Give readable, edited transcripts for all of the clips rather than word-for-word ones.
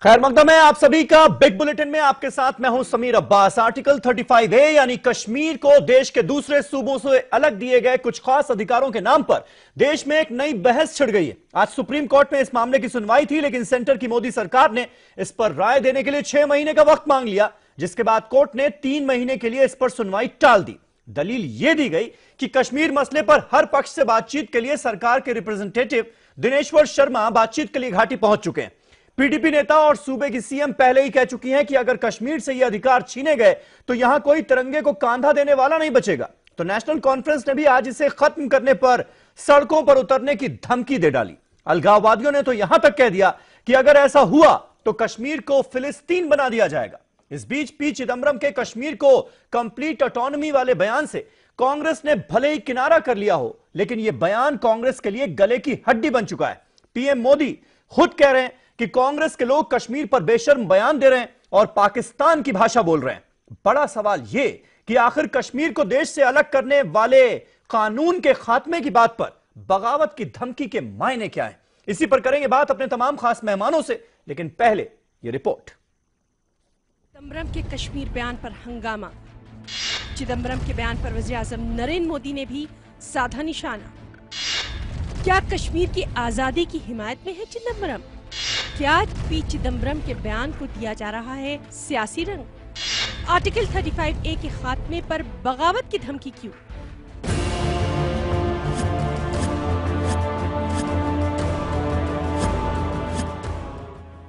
खैर मकदम है आप सभी का बिग बुलेटिन में। आपके साथ मैं हूं समीर अब्बास। आर्टिकल 35A यानी कश्मीर को देश के दूसरे सूबों से अलग दिए गए कुछ खास अधिकारों के नाम पर देश में एक नई बहस छिड़ गई है। आज सुप्रीम कोर्ट में इस मामले की सुनवाई थी, लेकिन सेंटर की मोदी सरकार ने इस पर राय देने के लिए 6 महीने का वक्त मांग लिया, जिसके बाद कोर्ट ने 3 महीने के लिए इस पर सुनवाई टाल दी। दलील यह दी गई कि कश्मीर मसले पर हर पक्ष से बातचीत के लिए सरकार के रिप्रेजेंटेटिव दिनेश्वर शर्मा बातचीत के लिए घाटी पहुंच चुके हैं। पीडीपी नेता और सूबे की सीएम पहले ही कह चुकी हैं कि अगर कश्मीर से ये अधिकार छीने गए तो यहां कोई तिरंगे को कांधा देने वाला नहीं बचेगा। तो नेशनल कॉन्फ्रेंस ने भी आज इसे खत्म करने पर सड़कों पर उतरने की धमकी दे डाली। अलगाववादियों ने तो यहां तक कह दिया कि अगर ऐसा हुआ तो कश्मीर को फिलिस्तीन बना दिया जाएगा। इस बीच पी चिदम्बरम के कश्मीर को कंप्लीट ऑटोनॉमी वाले बयान से कांग्रेस ने भले ही किनारा कर लिया हो, लेकिन यह बयान कांग्रेस के लिए गले की हड्डी बन चुका है। पीएम मोदी खुद कह रहे हैं कि कांग्रेस के लोग कश्मीर पर बेशर्म बयान दे रहे हैं और पाकिस्तान की भाषा बोल रहे हैं। बड़ा सवाल यह कि आखिर कश्मीर को देश से अलग करने वाले कानून के खात्मे की बात पर बगावत की धमकी के मायने क्या हैं? इसी पर करेंगे बात अपने तमाम खास मेहमानों से, लेकिन पहले यह रिपोर्ट। चिदम्बरम के कश्मीर बयान पर हंगामा। चिदम्बरम के बयान पर वज़ीर-ए-आज़म नरेंद्र मोदी ने भी साधा निशाना। क्या कश्मीर की आजादी की हिमायत में है चिदम्बरम? क्या पी चिदम्बरम के बयान को दिया जा रहा है सियासी रंग? आर्टिकल 35A के खात्मे पर बगावत की धमकी क्यों?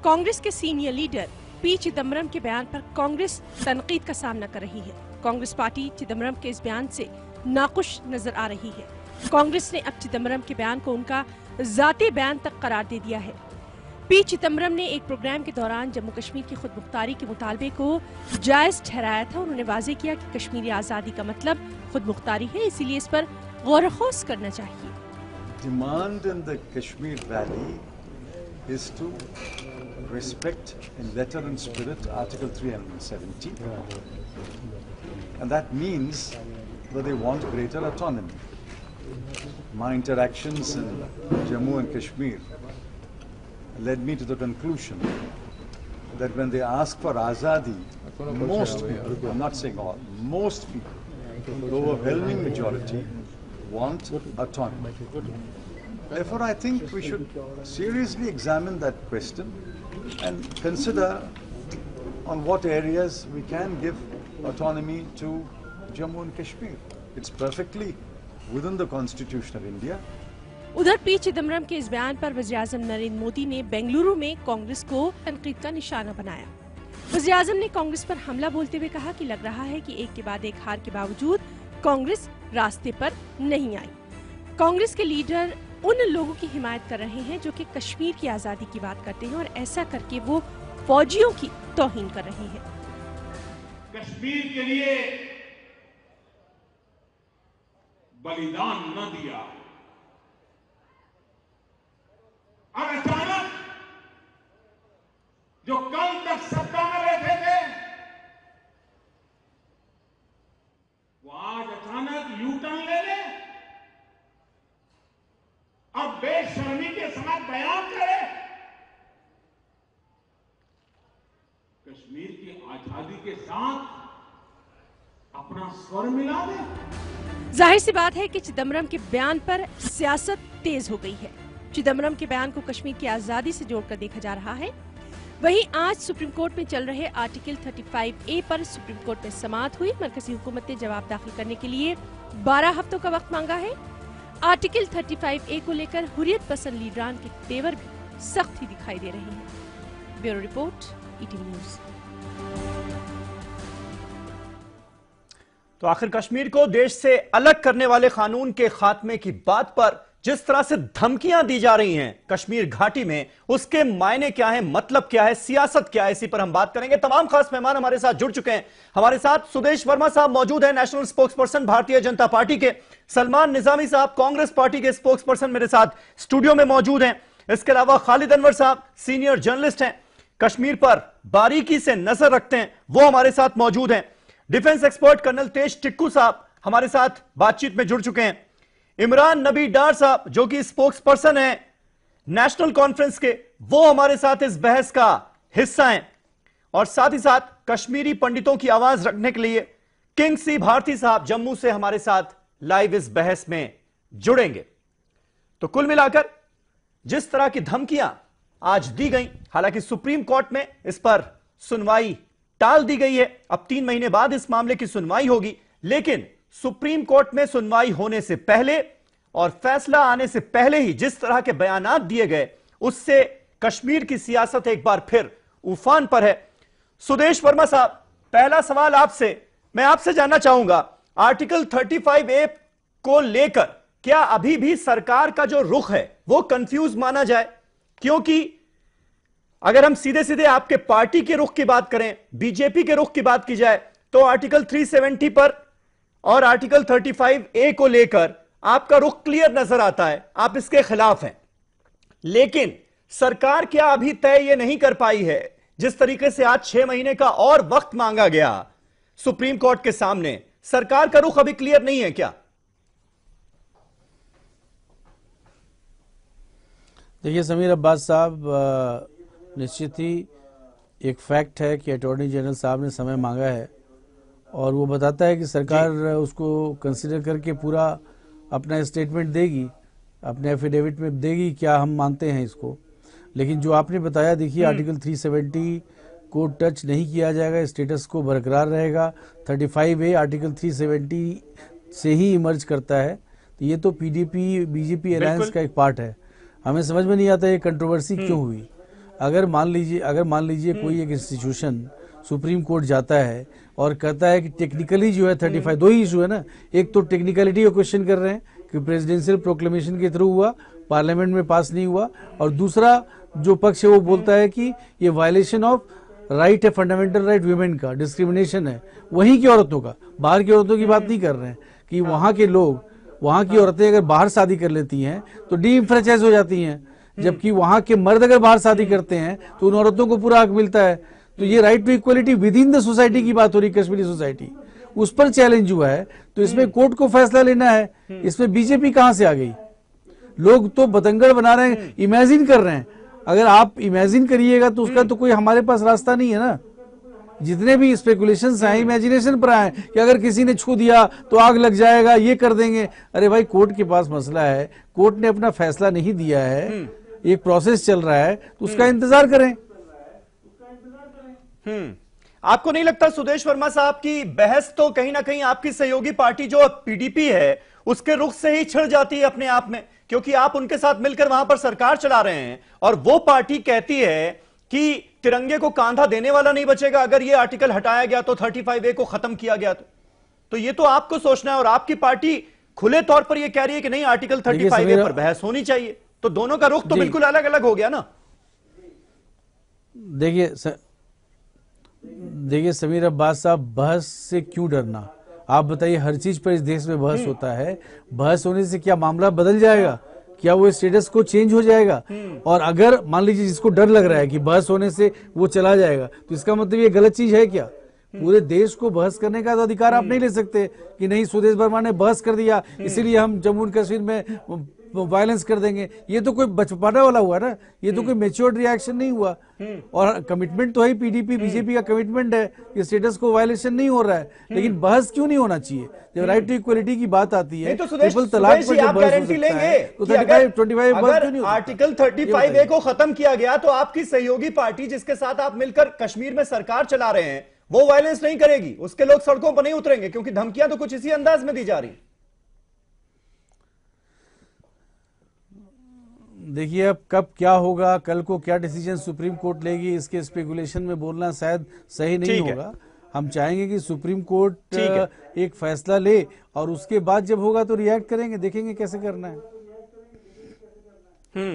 कांग्रेस के सीनियर लीडर पी चिदम्बरम के बयान पर कांग्रेस तनकीद का सामना कर रही है। कांग्रेस पार्टी चिदम्बरम के इस बयान से नाखुश नजर आ रही है। कांग्रेस ने अब चिदम्बरम के बयान को उनका जाती बयान तक करार दे दिया है। पी चिदम्बरम ने एक प्रोग्राम के दौरान जम्मू कश्मीर की खुद मुख्तारी के मुतालबे को जायज ठहराया था। उन्होंने वाजे किया कि कश्मीरी आज़ादी का मतलब खुद मुख्तारी है, इसीलिए इस पर गौर खोज करना चाहिए। Demand in the Kashmir Valley is to respect in letter and spirit Article 370, and that means that they want greater autonomy. My interactions in Jammu and Kashmir led me to the conclusion that when they ask for azadi, most people, I'm not saying all, most people, the overwhelming majority, want autonomy. Therefore, I think we should seriously examine that question and consider on what areas we can give autonomy to Jammu and Kashmir. It's perfectly within the Constitution of India. उधर P Chidambaram के इस बयान पर वज़ीर-ए-आज़म नरेंद्र मोदी ने बेंगलुरु में कांग्रेस को तनकीद का निशाना बनाया। वज़ीर-ए-आज़म ने कांग्रेस पर हमला बोलते हुए कहा कि लग रहा है कि एक के बाद एक हार के बावजूद कांग्रेस रास्ते पर नहीं आई। कांग्रेस के लीडर उन लोगों की हिमायत कर रहे हैं जो कि कश्मीर की आजादी की बात करते हैं, और ऐसा करके वो फौजियों की तौहीन कर रहे हैं। कश्मीर के लिए बलिदान न दिया और अचानक जो कल तक सत्ता में बैठे थे वो आज अचानक यू टर्न ले ले और बेशर्मी के साथ बयान करे कश्मीर की आजादी के साथ अपना स्वर मिला दे। जाहिर सी बात है कि चिदम्बरम के बयान पर सियासत तेज हो गई है। चिदम्बरम के बयान को कश्मीर की आजादी से जोड़कर देखा जा रहा है। वहीं आज सुप्रीम कोर्ट में चल रहे आर्टिकल 35A पर सुप्रीम कोर्ट में समाअत हुई। मरकजी हुकूमत ने जवाब दाखिल करने के लिए 12 हफ्तों का वक्त मांगा है। आर्टिकल 35A को लेकर हुर्रियत पसंद लीडरान के तेवर भी सख्त ही दिखाई दे रहे हैं। Bureau report, ETV news. तो आखिर कश्मीर को देश से अलग करने वाले कानून के खात्मे की बात पर जिस तरह से धमकियां दी जा रही हैं कश्मीर घाटी में, उसके मायने क्या है, मतलब क्या है, सियासत क्या है, इसी पर हम बात करेंगे। तमाम खास मेहमान हमारे साथ जुड़ चुके हैं। हमारे साथ सुदेश वर्मा साहब मौजूद हैं, national spokes person Bharatiya Janata party के। सलमान निजामी साहब कांग्रेस पार्टी के स्पोक्स पर्सन मेरे साथ स्टूडियो में मौजूद हैं। इसके अलावा खालिद अनवर साहब सीनियर जर्नलिस्ट हैं, कश्मीर पर बारीकी से नजर रखते हैं, वो हमारे साथ मौजूद हैं। डिफेंस एक्सपर्ट कर्नल तेज टिक्कू साहब हमारे साथ बातचीत में जुड़ चुके हैं। इमरान नबी डार साहब जो कि स्पोक्स पर्सन है नेशनल कॉन्फ्रेंस के, वो हमारे साथ इस बहस का हिस्सा हैं और साथ ही साथ कश्मीरी पंडितों की आवाज रखने के लिए किंग सी भारती साहब जम्मू से हमारे साथ लाइव इस बहस में जुड़ेंगे। तो कुल मिलाकर जिस तरह की धमकियां आज दी गई, हालांकि सुप्रीम कोर्ट में इस पर सुनवाई टाल दी गई है, अब 3 महीने बाद इस मामले की सुनवाई होगी, लेकिन सुप्रीम कोर्ट में सुनवाई होने से पहले और फैसला आने से पहले ही जिस तरह के बयानात दिए गए, उससे कश्मीर की सियासत एक बार फिर उफान पर है। सुदेश वर्मा साहब, पहला सवाल आपसे, मैं आपसे जानना चाहूंगा, आर्टिकल 35A को लेकर क्या अभी भी सरकार का जो रुख है वो कंफ्यूज माना जाए? क्योंकि अगर हम सीधे सीधे आपके पार्टी के रुख की बात करें, बीजेपी के रुख की बात की जाए, तो आर्टिकल 370 पर और आर्टिकल 35A को लेकर आपका रुख क्लियर नजर आता है, आप इसके खिलाफ हैं। लेकिन सरकार क्या अभी तय यह नहीं कर पाई है, जिस तरीके से आज 6 महीने का और वक्त मांगा गया सुप्रीम कोर्ट के सामने, सरकार का रुख अभी क्लियर नहीं है क्या? देखिए समीर अब्बास साहब, निश्चित ही एक फैक्ट है कि अटॉर्नी जनरल साहब ने समय मांगा है और वो बताता है कि सरकार उसको कंसीडर करके पूरा अपना स्टेटमेंट देगी, अपने एफिडेविट में देगी क्या हम मानते हैं इसको। लेकिन जो आपने बताया, देखिए आर्टिकल 370 को टच नहीं किया जाएगा, स्टेटस को बरकरार रहेगा। 35A आर्टिकल 370 से ही इमर्ज करता है, तो ये तो पीडीपी बीजेपी अलायंस का एक पार्ट है। हमें समझ में नहीं आता ये कंट्रोवर्सी क्यों हुई। अगर मान लीजिए कोई एक इंस्टीट्यूशन सुप्रीम कोर्ट जाता है और कहता है कि टेक्निकली जो है 35, दो ही इशू है ना, एक तो टेक्निकलिटी का क्वेश्चन कर रहे हैं कि प्रेसिडेंशियल प्रोक्लेमेशन के थ्रू हुआ, पार्लियामेंट में पास नहीं हुआ, और दूसरा जो पक्ष है वो बोलता है कि ये वायलेशन ऑफ राइट है, फंडामेंटल राइट वुमेन का, डिस्क्रिमिनेशन है वहीं की औरतों का, बाहर की औरतों की बात नहीं कर रहे हैं कि वहां के लोग, वहां की औरतें अगर बाहर शादी कर लेती हैं तो डीफ्रेंचाइज हो जाती हैं, जबकि वहां के मर्द अगर बाहर शादी करते हैं तो उन औरतों को पूरा हक मिलता है। तो ये right to equality within the society की बात हो रही, कश्मीरी सोसाइटी, उस पर चैलेंज हुआ है। तो इसमें कोर्ट को फैसला लेना है, इसमें बीजेपी कहां से आ गई? लोग तो बतंगड़ बना रहे हैं, इमेजिन कर रहे हैं। अगर आप इमेजिन करिएगा तो उसका तो कोई हमारे पास रास्ता नहीं है ना। जितने भी स्पेकुलेशंस हैं इमेजिनेशन पर आए कि अगर किसी ने छू दिया तो आग लग जाएगा, ये कर देंगे। अरे भाई, कोर्ट के पास मसला है, कोर्ट ने अपना फैसला नहीं दिया है, एक प्रोसेस चल रहा है, तो उसका इंतजार करें। आपको नहीं लगता सुदेश वर्मा साहब की बहस तो कहीं ना कहीं आपकी सहयोगी पार्टी जो पीडीपी है उसके रुख से ही छिड़ जाती है अपने आप में? क्योंकि आप उनके साथ मिलकर वहां पर सरकार चला रहे हैं और वो पार्टी कहती है कि तिरंगे को कांधा देने वाला नहीं बचेगा अगर ये आर्टिकल हटाया गया तो, 35A को खत्म किया गया तो ये तो आपको सोचना है। और आपकी पार्टी खुले तौर पर ये कह रही है कि नहीं, आर्टिकल 35A पर बहस होनी चाहिए। तो दोनों का रुख तो बिल्कुल अलग अलग हो गया ना। देखिए समीर अब्बास साहब, बहस से क्यों डरना? आप बताइए, हर चीज पर इस देश में बहस होता है, बहस होने से क्या मामला बदल जाएगा? क्या वो स्टेटस को चेंज हो जाएगा? और अगर मान लीजिए जिसको डर लग रहा है कि बहस होने से वो चला जाएगा, तो इसका मतलब ये गलत चीज है क्या? पूरे देश को बहस करने का तो अधिकार आप नहीं ले सकते कि नहीं, सुदेश वर्मा ने बहस कर दिया इसीलिए हम जम्मू एंड कश्मीर में वायलेंस कर देंगे। ये तो कोई बचपना वाला हुआ ना, ये तो कोई मैच्योर्ड रिएक्शन नहीं हुआ। और कमिटमेंट तो है पीडीपी बीजेपी का कमिटमेंट है कि स्टेटस को वायलेशन नहीं हो रहा है, लेकिन बहस क्यों नहीं होना चाहिए? जब राइट टू इक्वलिटी की बात आती है, ट्रिपल तलाक पर जब बहस हो सकता है, तो 35 बहस क्यों नहीं? आर्टिकल 35A को खत्म किया गया तो आपकी सहयोगी पार्टी जिसके साथ आप मिलकर कश्मीर में सरकार चला रहे हैं वो वायलेंस नहीं करेगी, उसके लोग सड़कों पर नहीं उतरेंगे, क्योंकि धमकियां तो कुछ इसी अंदाज में दी जा रही। देखिए अब कब क्या होगा, कल को क्या डिसीजन सुप्रीम कोर्ट लेगी, इसके स्पेकुलेशन में बोलना शायद सही नहीं होगा। हम चाहेंगे कि सुप्रीम कोर्ट एक फैसला ले और उसके बाद जब होगा तो रिएक्ट करेंगे, देखेंगे कैसे करना है।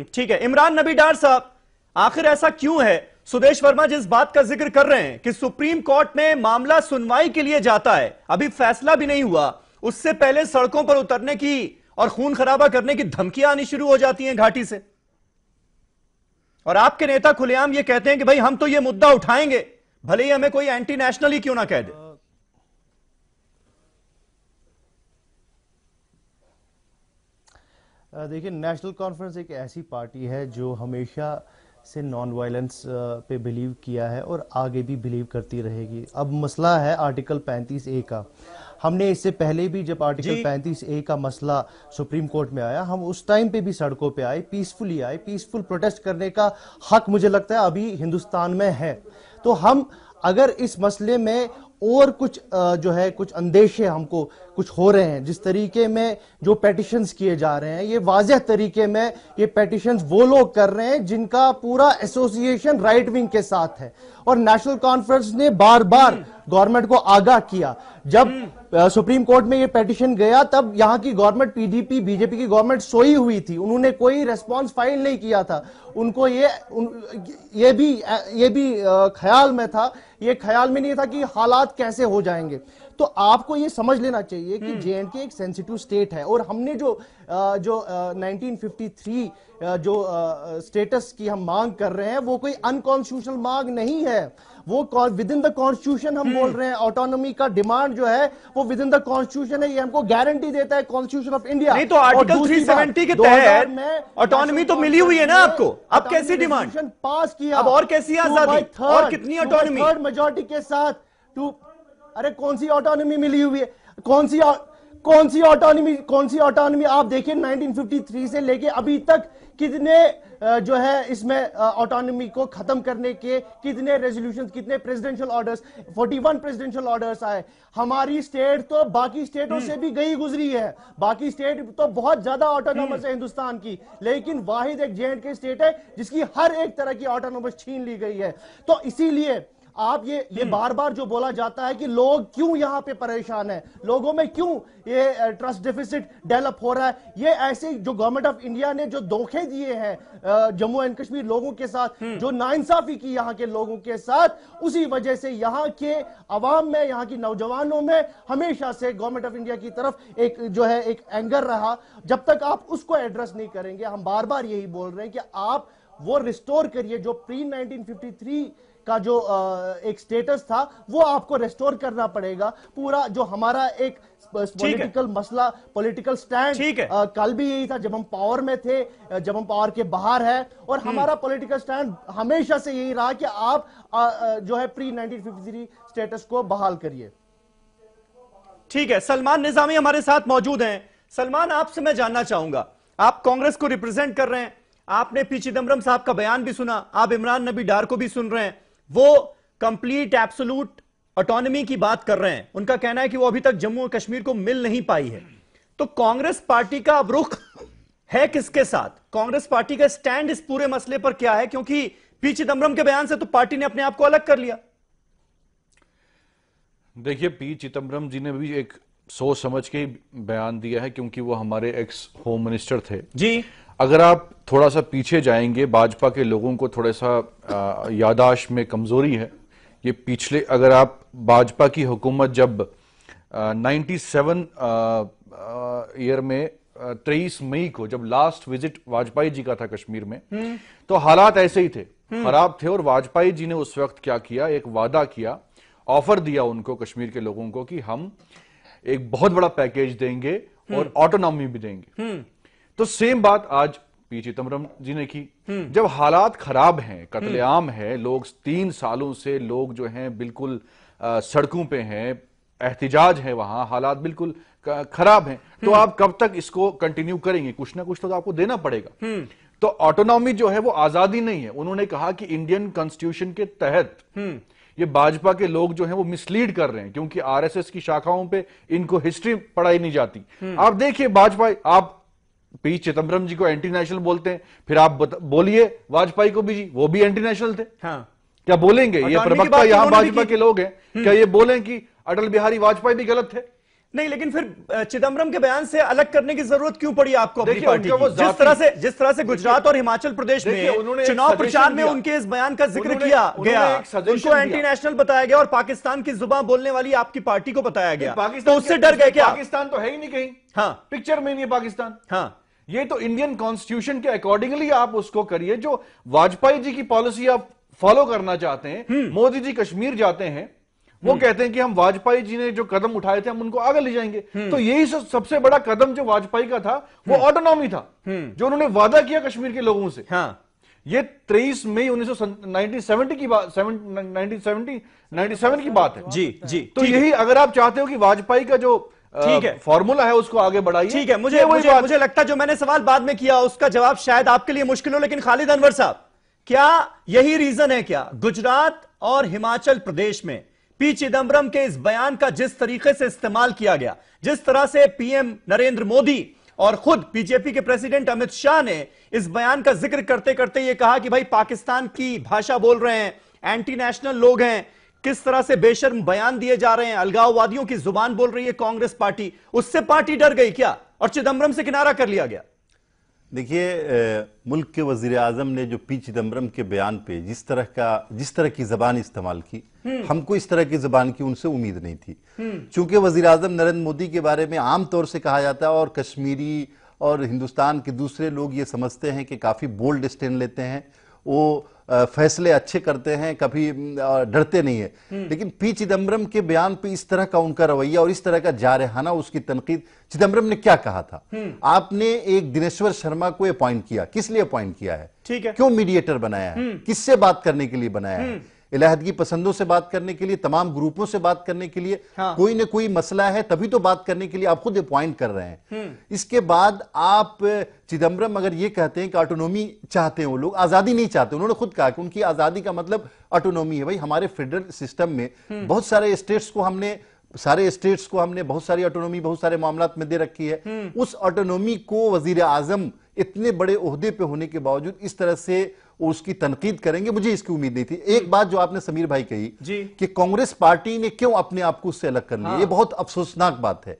ठीक है। इमरान नबी डार साहब, आखिर ऐसा क्यों है? सुदेश वर्मा जिस बात का जिक्र कर रहे हैं कि सुप्रीम कोर्ट में मामला सुनवाई के लिए जाता है, अभी फैसला भी नहीं हुआ, उससे पहले सड़कों पर उतरने की और खून खराबा करने की धमकियां आनी शुरू हो जाती हैं घाटी से, और आपके नेता खुलेआम ये कहते हैं कि भाई हम तो ये मुद्दा उठाएंगे, भले ही हमें कोई एंटी नेशनल ही क्यों ना कह दे। देखिए, नेशनल कॉन्फ्रेंस एक ऐसी पार्टी है जो हमेशा से नॉन वायलेंस पे बिलीव किया है और आगे भी बिलीव करती रहेगी। अब मसला है आर्टिकल 35A का। हमने इससे पहले भी जब आर्टिकल 35A का मसला सुप्रीम कोर्ट में आया, हम उस टाइम पे भी सड़कों पे आए, पीसफुली आए। पीसफुल प्रोटेस्ट करने का हक मुझे लगता है अभी हिंदुस्तान में है। तो हम अगर इस मसले में और कुछ जो है कुछ अंदेशे हमको कुछ हो रहे हैं, जिस तरीके में जो पेटिशंस किए जा रहे हैं, ये वाज़ेह तरीके में ये पेटिशंस वो लोग कर रहे हैं जिनका पूरा एसोसिएशन राइट विंग के साथ है। और नेशनल कॉन्फ्रेंस ने बार बार गवर्नमेंट को आगाह किया। जब सुप्रीम कोर्ट में ये पेटिशन गया तब यहाँ की गवर्नमेंट पीडीपी बीजेपी की गवर्नमेंट सोई हुई थी, उन्होंने कोई रेस्पॉन्स फाइल नहीं किया था। उनको ये भी ख्याल में था, ये ख्याल में नहीं था कि हालात कैसे हो जाएंगे। तो आपको ये समझ लेना चाहिए कि जेएंडके एक सेंसिटिव स्टेट है और हमने जो 1953 जो स्टेटस की हम मांग कर रहे हैं वो कोई अनकॉन्स्टिट्यूशनल मांग नहीं है, वो विद इन द कॉन्स्टिट्यूशन हम बोल रहे हैं। ऑटोनॉमी का डिमांड जो है वो विद इन द कॉन्स्टिट्यूशन है, ये हमको गारंटी देता है कॉन्स्टिट्यूशन ऑफ इंडिया। नहीं तो आर्टिकल 370 के तहत ऑटोनॉमी तो मिली हुई है ना आपको, अब कैसी डिमांड पास किया, अब और कैसी आजादी और कितनी ऑटोनॉमी? थर्ड मेजॉरिटी के साथ अरे कौन सी ऑटोनॉमी मिली हुई है? कौन सी ऑटोनॉमी? आप देखिए 1953 से लेके अभी तक कितने जो है इसमें ऑटोनॉमी को खत्म करने के कितने रेजोल्यूशंस, कितने प्रेसिडेंशियल ऑर्डर्स, 41 प्रेसिडेंशियल ऑर्डर्स आए। हमारी स्टेट तो बाकी स्टेटों से भी गई गुजरी है, बाकी स्टेट तो बहुत ज्यादा ऑटोनॉमस है हिंदुस्तान की, लेकिन वाहिद एक जेएंडके स्टेट है जिसकी हर एक तरह की ऑटोनॉमस छीन ली गई है। तो इसीलिए आप ये बार बार जो बोला जाता है कि लोग क्यों यहां पे परेशान है, लोगों में क्यों ये ट्रस्ट डेफिसिट डेवलप हो रहा है, ये ऐसे जो गवर्नमेंट ऑफ इंडिया ने जो धोखे दिए हैं जम्मू एंड कश्मीर लोगों के साथ, जो नाइंसाफी की यहां के लोगों के साथ, उसी वजह से यहां के अवाम में, यहां की नौजवानों में हमेशा से गवर्नमेंट ऑफ इंडिया की तरफ एक जो है एक एंगर रहा। जब तक आप उसको एड्रेस नहीं करेंगे, हम बार बार यही बोल रहे हैं कि आप वो रिस्टोर करिए जो प्री 1953 का जो एक स्टेटस था वो आपको रेस्टोर करना पड़ेगा। पूरा जो हमारा एक पॉलिटिकल मसला, पॉलिटिकल स्टैंड कल भी यही था जब हम पावर में थे, जब हम पावर के बाहर है, और हमारा पॉलिटिकल स्टैंड हमेशा से यही रहा कि आप जो है प्री 1953 स्टेटस को बहाल करिए। ठीक है, सलमान निजामी हमारे साथ मौजूद हैं। सलमान, आपसे मैं जानना चाहूंगा, आप कांग्रेस को रिप्रेजेंट कर रहे हैं, आपने पी चिदम्बरम साहब का बयान भी सुना, आप इमरान नबी डार को भी सुन रहे हैं, वो कंप्लीट एब्सोल्यूट ऑटोनॉमी की बात कर रहे हैं। उनका कहना है कि वो अभी तक जम्मू और कश्मीर को मिल नहीं पाई है। तो कांग्रेस पार्टी का अब रुख है किसके साथ? कांग्रेस पार्टी का स्टैंड इस पूरे मसले पर क्या है? क्योंकि पी चिदम्बरम के बयान से तो पार्टी ने अपने आप को अलग कर लिया। देखिए, पी चिदम्बरम जी ने भी एक सोच समझ के बयान दिया है, क्योंकि वो हमारे एक्स होम मिनिस्टर थे जी। अगर आप थोड़ा सा पीछे जाएंगे, भाजपा के लोगों को थोड़ा सा यादाश्त में कमजोरी है। ये पिछले, अगर आप भाजपा की हुकूमत जब 97 ईयर में 23 मई को जब लास्ट विजिट वाजपेयी जी का था कश्मीर में, तो हालात ऐसे ही थे, खराब थे। और वाजपेयी जी ने उस वक्त क्या किया, एक वादा किया, ऑफर दिया उनको, कश्मीर के लोगों को, कि हम एक बहुत बड़ा पैकेज देंगे और ऑटोनॉमी भी देंगे। तो सेम बात आज पी चिदम्बरम जी ने की। जब हालात खराब हैं, कत्लेआम है, लोग 3 सालों से लोग जो हैं बिल्कुल सड़कों पे हैं, एहतिजाज है, वहां हालात बिल्कुल खराब हैं, तो आप कब तक इसको कंटिन्यू करेंगे? कुछ ना कुछ तो आपको देना पड़ेगा। तो ऑटोनॉमी जो है वो आजादी नहीं है। उन्होंने कहा कि इंडियन कॉन्स्टिट्यूशन के तहत ये भाजपा के लोग जो हैं वो मिसलीड कर रहे हैं, क्योंकि आरएसएस की शाखाओं पे इनको हिस्ट्री पढ़ाई नहीं जाती। आप देखिए, भाजपा, आप पी चिदम्बरम जी को एंटी नेशनल बोलते हैं, फिर आप बोलिए वाजपेयी को भी जी, वो भी एंटी नेशनल थे। हाँ। क्या बोलेंगे ये प्रवक्ता यहां भाजपा के लोग हैं, क्या ये बोलें कि अटल बिहारी वाजपेयी भी गलत थे? नहीं, लेकिन फिर चिदम्बरम के बयान से अलग करने की जरूरत क्यों पड़ी आपको अपनी पार्टी की? जिस तरह से गुजरात और हिमाचल प्रदेश में चुनाव प्रचार में उनके इस बयान का जिक्र किया गया, उनको एंटी नेशनल बताया गया और पाकिस्तान की जुबान बोलने वाली आपकी पार्टी को बताया गया, तो उससे डर गए क्या? पाकिस्तान तो है ही नहीं कहीं, हाँ, पिक्चर में नहीं है पाकिस्तान। हाँ, ये तो इंडियन कॉन्स्टिट्यूशन के अकॉर्डिंगली आप उसको करिए। जो वाजपेयी जी की पॉलिसी आप फॉलो करना चाहते हैं, मोदी जी कश्मीर जाते हैं, वो कहते हैं कि हम वाजपेयी जी ने जो कदम उठाए थे हम उनको आगे ले जाएंगे। तो यही सबसे बड़ा कदम जो वाजपेयी का था वो ऑटोनॉमी था, जो उन्होंने वादा किया कश्मीर के लोगों से। हाँ। ये 23 मई 1970 की बात, 1997 की बात है। जी जी। तो यही अगर आप चाहते हो कि वाजपेयी का जो ठीक है फॉर्मूला है उसको आगे बढ़ाइए। ठीक है, मुझे लगता है जो मैंने सवाल बाद में किया उसका जवाब शायद आपके लिए मुश्किल हो, लेकिन खालिद अनवर साहब, क्या यही रीजन है क्या गुजरात और हिमाचल प्रदेश में पी चिदम्बरम के इस बयान का जिस तरीके से इस्तेमाल किया गया, जिस तरह से पीएम नरेंद्र मोदी और खुद बीजेपी के प्रेसिडेंट अमित शाह ने इस बयान का जिक्र करते करते यह कहा कि भाई पाकिस्तान की भाषा बोल रहे हैं, एंटी नेशनल लोग हैं, किस तरह से बेशर्म बयान दिए जा रहे हैं, अलगाववादियों की जुबान बोल रही है कांग्रेस पार्टी, उससे पार्टी डर गई क्या और चिदम्बरम से किनारा कर लिया गया? देखिए, मुल्क के वजीर आजम ने जो पी चिदम्बरम के बयान पे जिस तरह की जबान इस्तेमाल की, हमको इस तरह की जबान की उनसे उम्मीद नहीं थी। चूंकि वजीर आजम नरेंद्र मोदी के बारे में आमतौर से कहा जाता है और कश्मीरी और हिंदुस्तान के दूसरे लोग ये समझते हैं कि काफी बोल्ड स्टैंड लेते हैं, वो फैसले अच्छे करते हैं, कभी डरते नहीं है। लेकिन पी चिदम्बरम के बयान पे इस तरह का उनका रवैया और इस तरह का जारहाना उसकी तनकीद, चिदम्बरम ने क्या कहा था? आपने एक दिनेश्वर शर्मा को अपॉइंट किया, किस लिए अपॉइंट किया है? ठीक है, क्यों मीडिएटर बनाया है? किससे बात करने के लिए बनाया है? इलाहदगी पसंदों से बात करने के लिए, तमाम ग्रुपों से बात करने के लिए। हाँ। कोई ना कोई मसला है तभी तो बात करने के लिए आप खुद अपॉइंट कर रहे हैं। इसके बाद आप चिदम्बरम अगर ये कहते हैं कि ऑटोनॉमी चाहते हैं, वो लोग आजादी नहीं चाहते, उन्होंने खुद कहा कि उनकी आजादी का मतलब ऑटोनॉमी है। भाई, हमारे फेडरल सिस्टम में बहुत सारे स्टेट्स को हमने बहुत सारी ऑटोनॉमी बहुत सारे मामलात में दे रखी है। उस ऑटोनॉमी को वजीर आजम इतने बड़े ओहदे पे होने के बावजूद इस तरह से उसकी तनकीद करेंगे, मुझे इसकी उम्मीद नहीं थी। एक बात जो आपने समीर भाई कही कि कांग्रेस पार्टी ने क्यों अपने आप को उससे अलग कर लिया, ये बहुत अफसोसनाक बात है।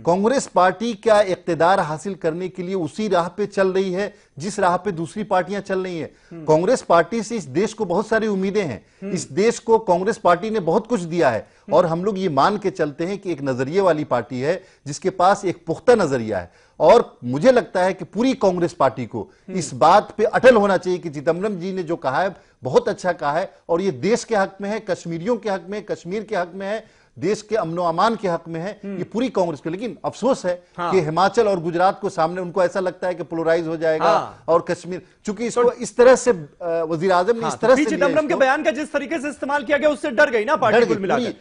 कांग्रेस पार्टी क्या इक्तिदार हासिल करने के लिए उसी राह पे चल रही है जिस राह पे दूसरी पार्टियां चल रही हैं? कांग्रेस पार्टी से इस देश को बहुत सारी उम्मीदें हैं। इस देश को कांग्रेस पार्टी ने बहुत कुछ दिया है और हम लोग ये मान के चलते हैं कि एक नजरिए वाली पार्टी है जिसके पास एक पुख्ता नजरिया है। और मुझे लगता है कि पूरी कांग्रेस पार्टी को इस बात पे अटल होना चाहिए कि चिदम्बरम जी ने जो कहा है बहुत अच्छा कहा है और ये देश के हक में है, कश्मीरियों के हक में है, कश्मीर के हक में है, देश के अमनो अमान के हक में है, ये पूरी कांग्रेस के। लेकिन अफसोस है कि हिमाचल और गुजरात को सामने उनको ऐसा लगता है कि पोलराइज हो जाएगा और कश्मीर, चूंकि इसको इस तरह से वजीर आजम ने इस तरह से चिदम्बरम के बयान का जिस तरीके से इस्तेमाल किया गया उससे डर गई ना पार्टी कुल मिलाकर।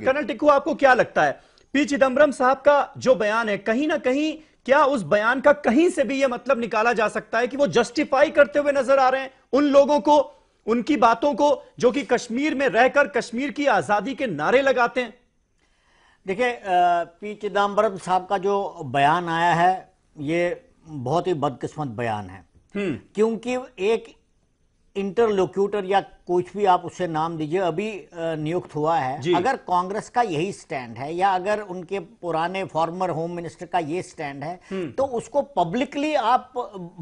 कर्नल टिक्कू, आपको क्या लगता है पी चिदम्बरम साहब का जो बयान है, कहीं ना कहीं क्या उस बयान का कहीं से भी यह मतलब निकाला जा सकता है कि वो जस्टिफाई करते हुए नजर आ रहे हैं उन लोगों को, उनकी बातों को जो कि कश्मीर में रहकर कश्मीर की आजादी के नारे लगाते हैं? देखिए, पी चिदम्बरम साहब का जो बयान आया है ये बहुत ही बदकिस्मत बयान है, क्योंकि एक इंटरलोक्यूटर या कुछ भी आप उससे नाम दीजिए अभी नियुक्त हुआ है। अगर कांग्रेस का यही स्टैंड है या अगर उनके पुराने फॉर्मर होम मिनिस्टर का ये स्टैंड है तो उसको पब्लिकली आप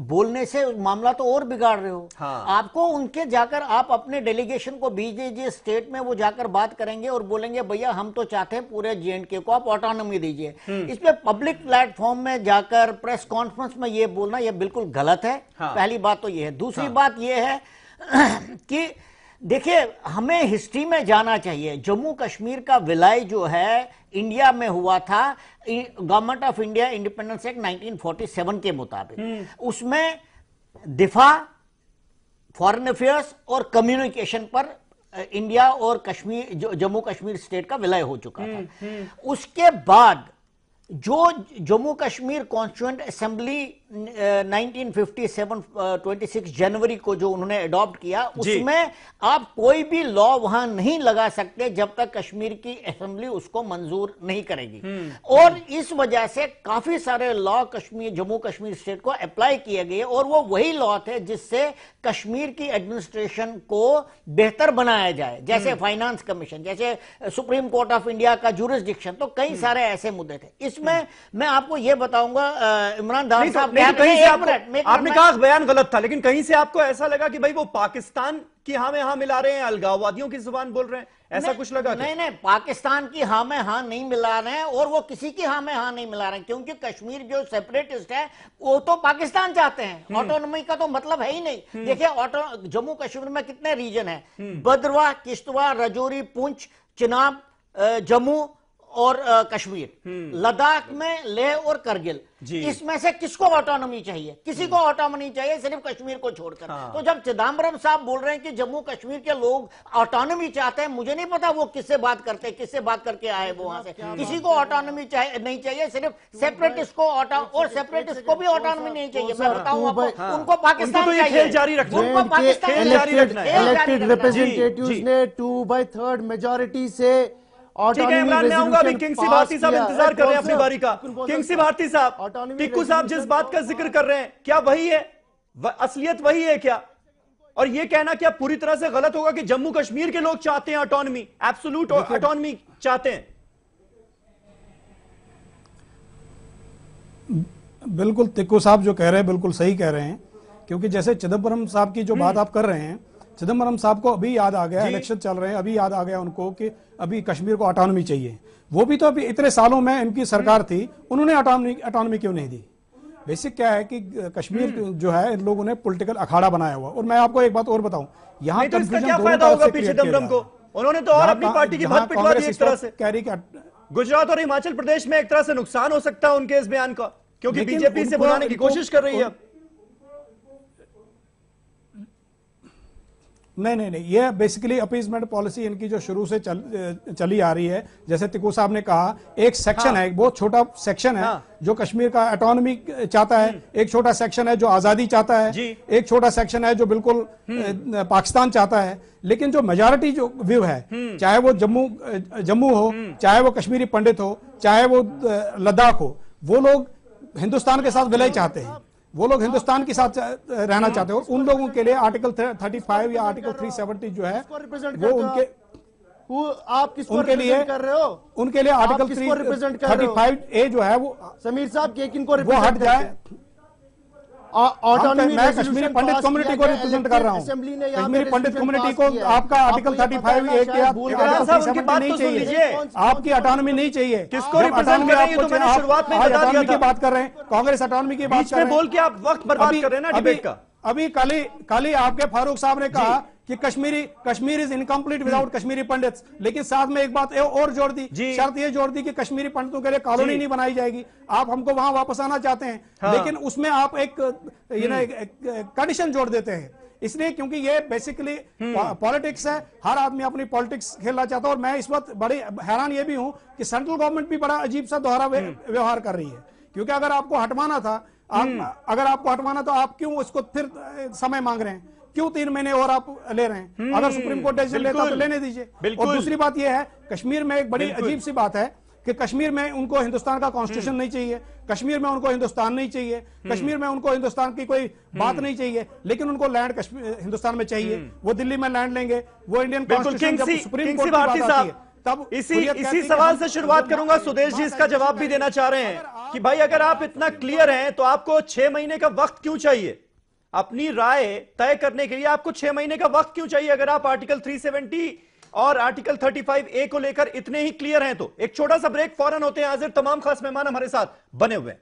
बोलने से मामला तो और बिगाड़ रहे हो। हाँ। आपको उनके जाकर आप अपने डेलीगेशन को भेज दीजिए स्टेट में, वो जाकर बात करेंगे और बोलेंगे भैया हम तो चाहते हैं पूरे J&K को आप ऑटोनॉमी दीजिए। इसमें पब्लिक प्लेटफॉर्म में जाकर प्रेस कॉन्फ्रेंस में ये बोलना ये बिल्कुल गलत है। हाँ। पहली बात तो ये है। दूसरी बात ये है कि देखिए, हमें हिस्ट्री में जाना चाहिए। जम्मू कश्मीर का विलय जो है इंडिया में हुआ था government of India independence act 1947 के मुताबिक। उसमें दिफा, फॉरेन अफेयर्स और कम्युनिकेशन पर इंडिया और कश्मीर जम्मू कश्मीर स्टेट का विलय हो चुका था। उसके बाद जो जम्मू कश्मीर कॉन्स्टिट्यूएंट असेंबली 1957 26 जनवरी को जो उन्होंने अडॉप्ट किया, उसमें आप कोई भी लॉ वहां नहीं लगा सकते जब तक कश्मीर की असेंबली उसको मंजूर नहीं करेगी। और इस वजह से काफी सारे लॉ जम्मू कश्मीर स्टेट को अप्लाई किए गए और वो वही लॉ थे जिससे कश्मीर की एडमिनिस्ट्रेशन को बेहतर बनाया जाए, जैसे फाइनेंस कमीशन, जैसे सुप्रीम कोर्ट ऑफ इंडिया का जुरिस्डिक्शन, तो कई सारे ऐसे मुद्दे थे। इसमें मैं आपको यह बताऊंगा, इमरान दार साहब आपने कहा बयान गलत था, लेकिन कहीं से आपको ऐसा लगा कि भाई वो पाकिस्तान की हाँ में हाँ मिला रहे हैं, अलगाववादियों की जुबान बोल रहे हैं, ऐसा कुछ लगा? नहीं, पाकिस्तान की हाँ में हाँ नहीं मिला रहे हैं और वो किसी की हाँ में हाँ नहीं मिला रहे हैं, क्योंकि कश्मीर जो सेपरेटिस्ट है वो तो पाकिस्तान चाहते हैं। ऑटोनॉमी का तो मतलब है ही नहीं। देखिए, जम्मू कश्मीर में कितने रीजन है, भद्रवाह, किश्तवाड़, राजौरी, पुंछ, चिनाब, जम्मू और कश्मीर, लद्दाख में लेह और करगिल, इसमें से किसको ऑटोनॉमी चाहिए? किसी को ऑटोनॉमी चाहिए, सिर्फ कश्मीर को छोड़कर। तो जब चिदम्बरम साहब बोल रहे हैं कि जम्मू कश्मीर के लोग ऑटोनॉमी चाहते हैं, मुझे नहीं पता वो किससे बात करते हैं, किससे बात करके आए वो वहां से। किसी को ऑटोनॉमी नहीं चाहिए, सिर्फ सेपरेटिस्ट को और सेपरेटिस्ट को भी ऑटोनॉमी नहीं चाहिए। मैं बताऊं आपको, उनको पाकिस्तान चाहिए, उनको पाकिस्तान जारी रखना है। इलेक्टेड रिप्रेजेंटेटिव्स ने 2/3 मेजॉरिटी से ठीक है इमरान, मैं आऊंगा अभी। किंग सी भारती साहब इंतजार कर रहे हैं अपनी बारी का। किंग सी भारती साहब, टिक्कू साहब जिस बात का जिक्र कर रहे हैं, क्या वही है? असलियत वही है क्या? और ये कहना क्या पूरी तरह से गलत होगा कि जम्मू कश्मीर के लोग चाहते हैं ऑटोनॉमी, एब्सोल्यूट ऑटोनॉमी चाहते हैं? बिल्कुल टिक्कू साहब जो कह रहे हैं बिल्कुल सही कह रहे हैं, क्योंकि जैसे चिदम्बरम साहब की जो बात आप कर रहे हैं, चिदम्बरम साहब को अभी याद आ गया, इलेक्शन चल रहे हैं, अभी याद आ गया उनको कि अभी कश्मीर को ऑटोनॉमी चाहिए। वो भी तो अभी इतने सालों में इनकी सरकार थी, उन्होंने ऑटोनॉमी क्यों नहीं दी? बेसिक क्या है कि कश्मीर जो है इन लोगों ने पॉलिटिकल अखाड़ा बनाया हुआ। और मैं आपको एक बात और बताऊं, यहाँ कंफ्यूजन क्या फायदा होगा चिदम्बरम को? उन्होंने तो और अपनी पार्टी की भत पिटवा दी एक तरह से। गुजरात और हिमाचल प्रदेश में एक तरह से नुकसान हो सकता है उनके इस बयान का, क्योंकि बीजेपी से बुलाने की कोशिश कर रही है। नहीं, ये बेसिकली अपीजमेंट पॉलिसी इनकी जो शुरू से चली आ रही है। जैसे टिक्कू साहब ने कहा, एक सेक्शन है, बहुत छोटा सेक्शन है जो कश्मीर का ऑटोनॉमी चाहता है, एक छोटा सेक्शन है जो आजादी चाहता है, एक छोटा सेक्शन है जो बिल्कुल पाकिस्तान चाहता है। लेकिन जो मेजॉरिटी जो व्यू है, चाहे वो जम्मू हो, चाहे वो कश्मीरी पंडित हो, चाहे वो लद्दाख हो, वो लोग हिंदुस्तान के साथ विलय चाहते हैं, वो लोग हिंदुस्तान के साथ रहना चाहते हैं। और उन लोगों के लिए आर्टिकल 35 या आर्टिकल 370 जो है वो आप किसको उनके लिए कर रहे हो? उनके लिए आर्टिकल 35A जो है वो समीर साहब के किनको वो हट जाए। मैं कश्मीरी पंडित कम्युनिटी को रिप्रेजेंट कर रहा हूँ, कश्मीरी पंडित कम्युनिटी को आपका आर्टिकल 35A के नहीं चाहिए, आपकी ऑटोनॉमी नहीं चाहिए। किसको रिप्रेजेंट कर रही है? तो मैंने शुरुआत में बता दिया था। की बात कर रहे हैं, कांग्रेस ऑटोनॉमी की बात कर रहे हैं, बोल के आप वक्त बर्बाद कर रहे हैं ना डिबेट का। अभी कल ही आपके फारूक साहब ने कहा कि Kashmir is incomplete without Kashmiri pandits, लेकिन साथ में एक बात और जोड़ दी, शर्त ये जोड़ दी कि कश्मीरी पंडितों के लिए कॉलोनी नहीं बनाई जाएगी। आप हमको वहां वापस आना चाहते हैं, लेकिन उसमें आप एक कंडीशन जोड़ देते हैं, इसलिए क्योंकि ये बेसिकली पॉलिटिक्स है, हर आदमी अपनी पॉलिटिक्स खेलना चाहता है। और मैं इस वक्त बड़ी हैरान ये भी हूं कि सेंट्रल गवर्नमेंट भी बड़ा अजीब सा दोहरा व्यवहार कर रही है, क्योंकि अगर आपको हटवाना था, तो आप क्यों उसको फिर समय मांग रहे हैं? क्यों 3 महीने और आप ले रहे हैं? अगर सुप्रीम कोर्ट डिसीजन लेता तो लेने दीजिए। और दूसरी बात यह है, कश्मीर में एक बड़ी अजीब सी बात है कि कश्मीर में उनको हिंदुस्तान का कॉन्स्टिट्यूशन नहीं चाहिए, कश्मीर में उनको हिंदुस्तान नहीं चाहिए, कश्मीर में उनको हिंदुस्तान की कोई बात नहीं चाहिए, लेकिन उनको लैंड हिंदुस्तान में चाहिए। वो दिल्ली में लैंड लेंगे, वो इंडियन कॉन्स्टिट्यूशन जब सुप्रीम कोर्ट की बात आती है तब इसी सवाल से शुरुआत करूंगा। सुदेश जी इसका जवाब भी देना चाह रहे हैं कि भाई अगर आप इतना क्लियर हैं तो आपको 6 महीने का वक्त क्यों चाहिए? अपनी राय तय करने के लिए आपको 6 महीने का वक्त क्यों चाहिए अगर आप आर्टिकल 370 और आर्टिकल 35A को लेकर इतने ही क्लियर हैं? तो एक छोटा सा ब्रेक, फौरन होते हैं हाजिर। तमाम खास मेहमान हमारे साथ बने हुए हैं।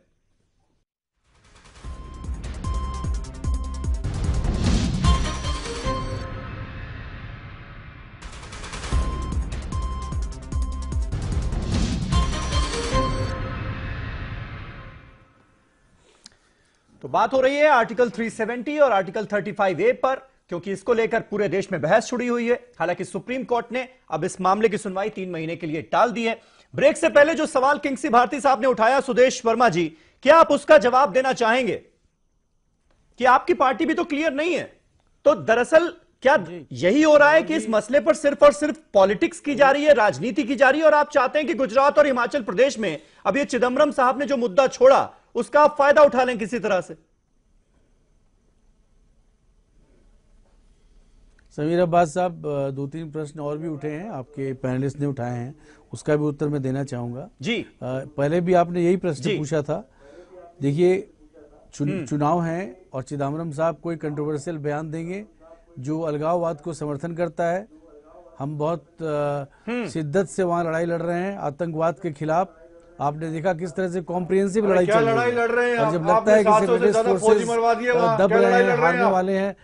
तो बात हो रही है आर्टिकल 370 और आर्टिकल 35A पर, क्योंकि इसको लेकर पूरे देश में बहस छुड़ी हुई है। हालांकि सुप्रीम कोर्ट ने अब इस मामले की सुनवाई 3 महीने के लिए टाल दी है। ब्रेक से पहले जो सवाल किंग सी भारती साहब ने उठाया, सुदेश वर्मा जी, क्या आप उसका जवाब देना चाहेंगे कि आपकी पार्टी भी तो क्लियर नहीं है? तो दरअसल क्या यही हो रहा है कि इस मसले पर सिर्फ और सिर्फ पॉलिटिक्स की जा रही है, राजनीति की जा रही है, और आप चाहते हैं कि गुजरात और हिमाचल प्रदेश में अब ये चिदम्बरम साहब ने जो मुद्दा छोड़ा उसका आप फायदा उठा लें किसी तरह से? समीर अब्बास साहब, 2-3 प्रश्न और भी उठे हैं, आपके पैनलिस्ट ने उठाए हैं, उसका भी उत्तर मैं देना चाहूंगा जी। पहले भी आपने यही प्रश्न पूछा था। देखिए, चुनाव है और चिदम्बरम साहब कोई कंट्रोवर्शियल बयान देंगे जो अलगाववाद को समर्थन करता है। हम बहुत शिद्दत से वहां लड़ाई लड़ रहे हैं आतंकवाद के खिलाफ। आपने देखा किस तरह से कॉम्प्रिहेंसिव लड़ाई चल रही है, और जब लगता है कि सेक्रेटरी फोर्सेस दब रहे हैं, हारने वाले हैं,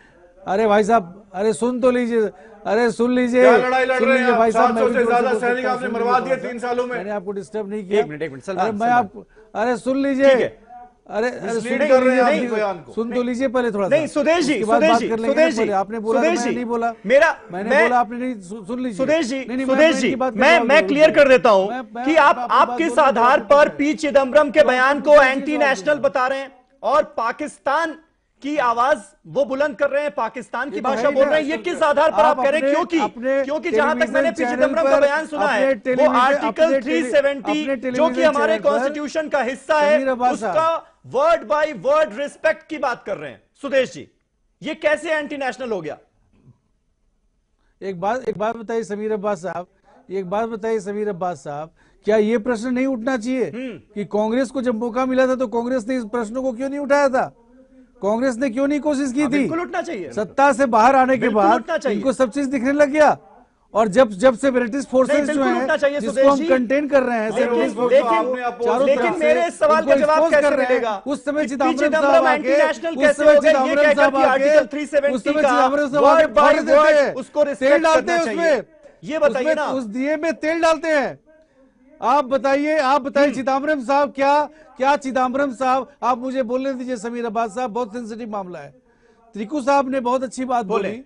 अरे भाई साहब, अरे सुन तो लीजिए, अरे सुन लीजिए, क्या लड़ाई लड़ रहे हैं भाई साहब। 700 से ज्यादा सैनिक आपने मरवा दिए 3 सालों में। मैंने आपको डिस्टर्ब नहीं किया। एक मिनट अरे मैं आपको, अरे सुन लीजिए, अरे सुन कर रहे हैं आप बयान को। सुन तो लीजिए पहले थोड़ा सा। नहीं सुदेश जी, आपने बोला, मैंने नहीं बोला, मैंने बोला, आपने नहीं सुन लीजिए। सुदेश जी, मैं क्लियर कर देता हूं कि आप किस आधार पर पी चिदम्बरम के बयान को एंटी नेशनल बता रहे हैं और पाकिस्तान की आवाज वो बुलंद कर रहे हैं, पाकिस्तान की भाषा बोल रहे हैं, ये किस आधार पर आप कह रहे हैं? क्योंकि जहां तक मैंने पी चिदम्बरम का बयान सुना है, वो आर्टिकल 370 जो कि हमारे कॉन्स्टिट्यूशन का हिस्सा है, उसका वर्ड बाय वर्ड रिस्पेक्ट की बात कर रहे हैं। सुदेश जी, ये कैसे एंटी नेशनल हो गया? एक बात बताइए समीर अब्बास साहब, एक बात बताइए समीर अब्बास साहब, क्या ये प्रश्न नहीं उठना चाहिए कि कांग्रेस को जब मौका मिला था तो कांग्रेस ने इस प्रश्न को क्यों नहीं उठाया था? कांग्रेस ने क्यों नहीं कोशिश की थी? बिल्कुल उठना चाहिए। सत्ता से बाहर आने के बाद इनको सब चीज दिखने लग गया, और जब से ब्रिटिश फोर्सेस जो हैं जिसको हम कंटेन कर रहे हैं, लेकिन मेरे सवाल का जवाब कैसे मिलेगा? उस समय चिदम्बरम साहब आके, उस समय चिदम्बरम साहब आके, उस समय चिदम्बरम साहब आके फाड़ देते हैं, उसको तेल डालते हैं उसमें, ये बताइए ना, उस दिए में तेल डालते हैं। आप बताइए चिदम्बरम साहब, क्या चिदम्बरम साहब, आप मुझे बोलने दीजिए समीर अब्बास साहब, बहुत सेंसिटिव मामला है। त्रिकू साहब ने बहुत अच्छी बात बोली,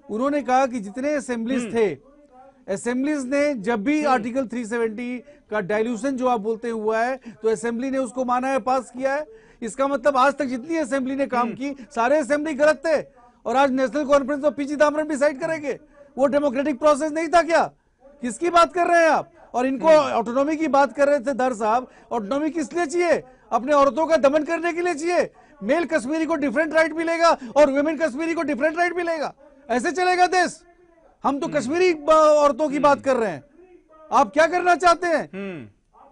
उन्होंने कहा कि जितने असेंबलीज थे, असेंबलीज ने जब भी आर्टिकल 370 का डाइल्यूशन जो आप बोलते हुआ है, तो असेंबली ने उसको माना है, पास किया है। इसका मतलब आज तक जितनी असेंबली ने काम की, सारे असेंबली गलत थे, और आज national conference of P Chidambaram decide करेंगे। वो डेमोक्रेटिक प्रोसेस नहीं था क्या? किसकी बात कर रहे हैं आप? और इनको ऑटोनॉमी की बात कर रहे थे दर साहब, ऑटोनॉमी किस लिए चाहिए? अपने औरतों का दमन करने के लिए चाहिए। मेल कश्मीरी को डिफरेंट राइट मिलेगा और वुमेन कश्मीरी को डिफरेंट राइट मिलेगा, ऐसे चलेगा देश? हम तो कश्मीरी औरतों की बात कर रहे हैं, आप क्या करना चाहते हैं?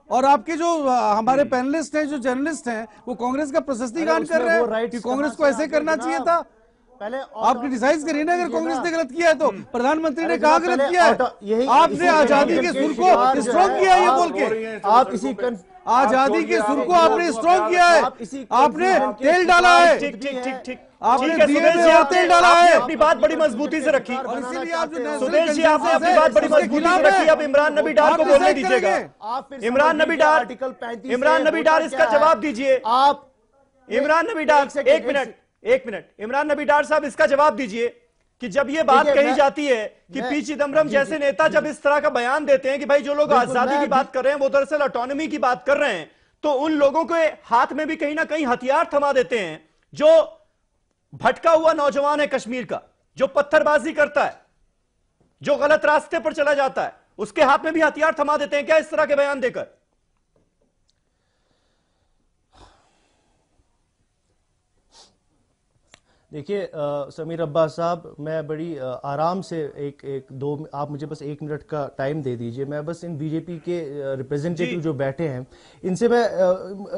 और आपके जो हमारे पैनलिस्ट हैं, जो जर्नलिस्ट हैं, वो कांग्रेस का प्रशस्तिगान कर रहे हैं कि कांग्रेस को ऐसे करना चाहिए था। पहले आप क्रिटिसाइज करिए ना, अगर कांग्रेस ने गलत किया है तो। प्रधानमंत्री ने कहा गलत किया है, आपने आजादी के सुर को स्ट्रॉन्ग किया ये बोल के, आप इसी आजादी के सुर को आपने स्ट्रॉन्ग किया है, आपने तेल डाला है, ठीक आपने दिए में और तेल डाला है। अपनी बात बड़ी मजबूती से रखी, और इसीलिए आप जो सुदेश जी आपने अपनी बात बड़ी मजबूती से रखी। अब इमरान नबी डार को बोलने दीजिएगा। इमरान नबी डार इसका जवाब दीजिए। आप इमरान नबी डार, एक मिनट, इमरान नबी डार साहब इसका जवाब दीजिए कि जब ये बात कही जाती है कि पी चिदम्बरम जैसे नेता जब इस तरह का बयान देते हैं कि भाई जो लोग आजादी की बात कर रहे हैं वो दरअसल ऑटोनॉमी की बात कर रहे हैं, तो उन लोगों के हाथ में भी कहीं ना कहीं हथियार थमा देते हैं। जो भटका हुआ नौजवान है कश्मीर का, जो पत्थरबाजी करता है, जो गलत रास्ते पर चला जाता है, उसके हाथ में भी हथियार थमा देते हैं क्या इस तरह के बयान देकर? देखिए समीर अब्बास साहब, मैं बड़ी आराम से आप मुझे बस 1 मिनट का टाइम दे दीजिए। मैं बस इन बीजेपी के रिप्रेजेंटेटिव जो बैठे हैं, इनसे मैं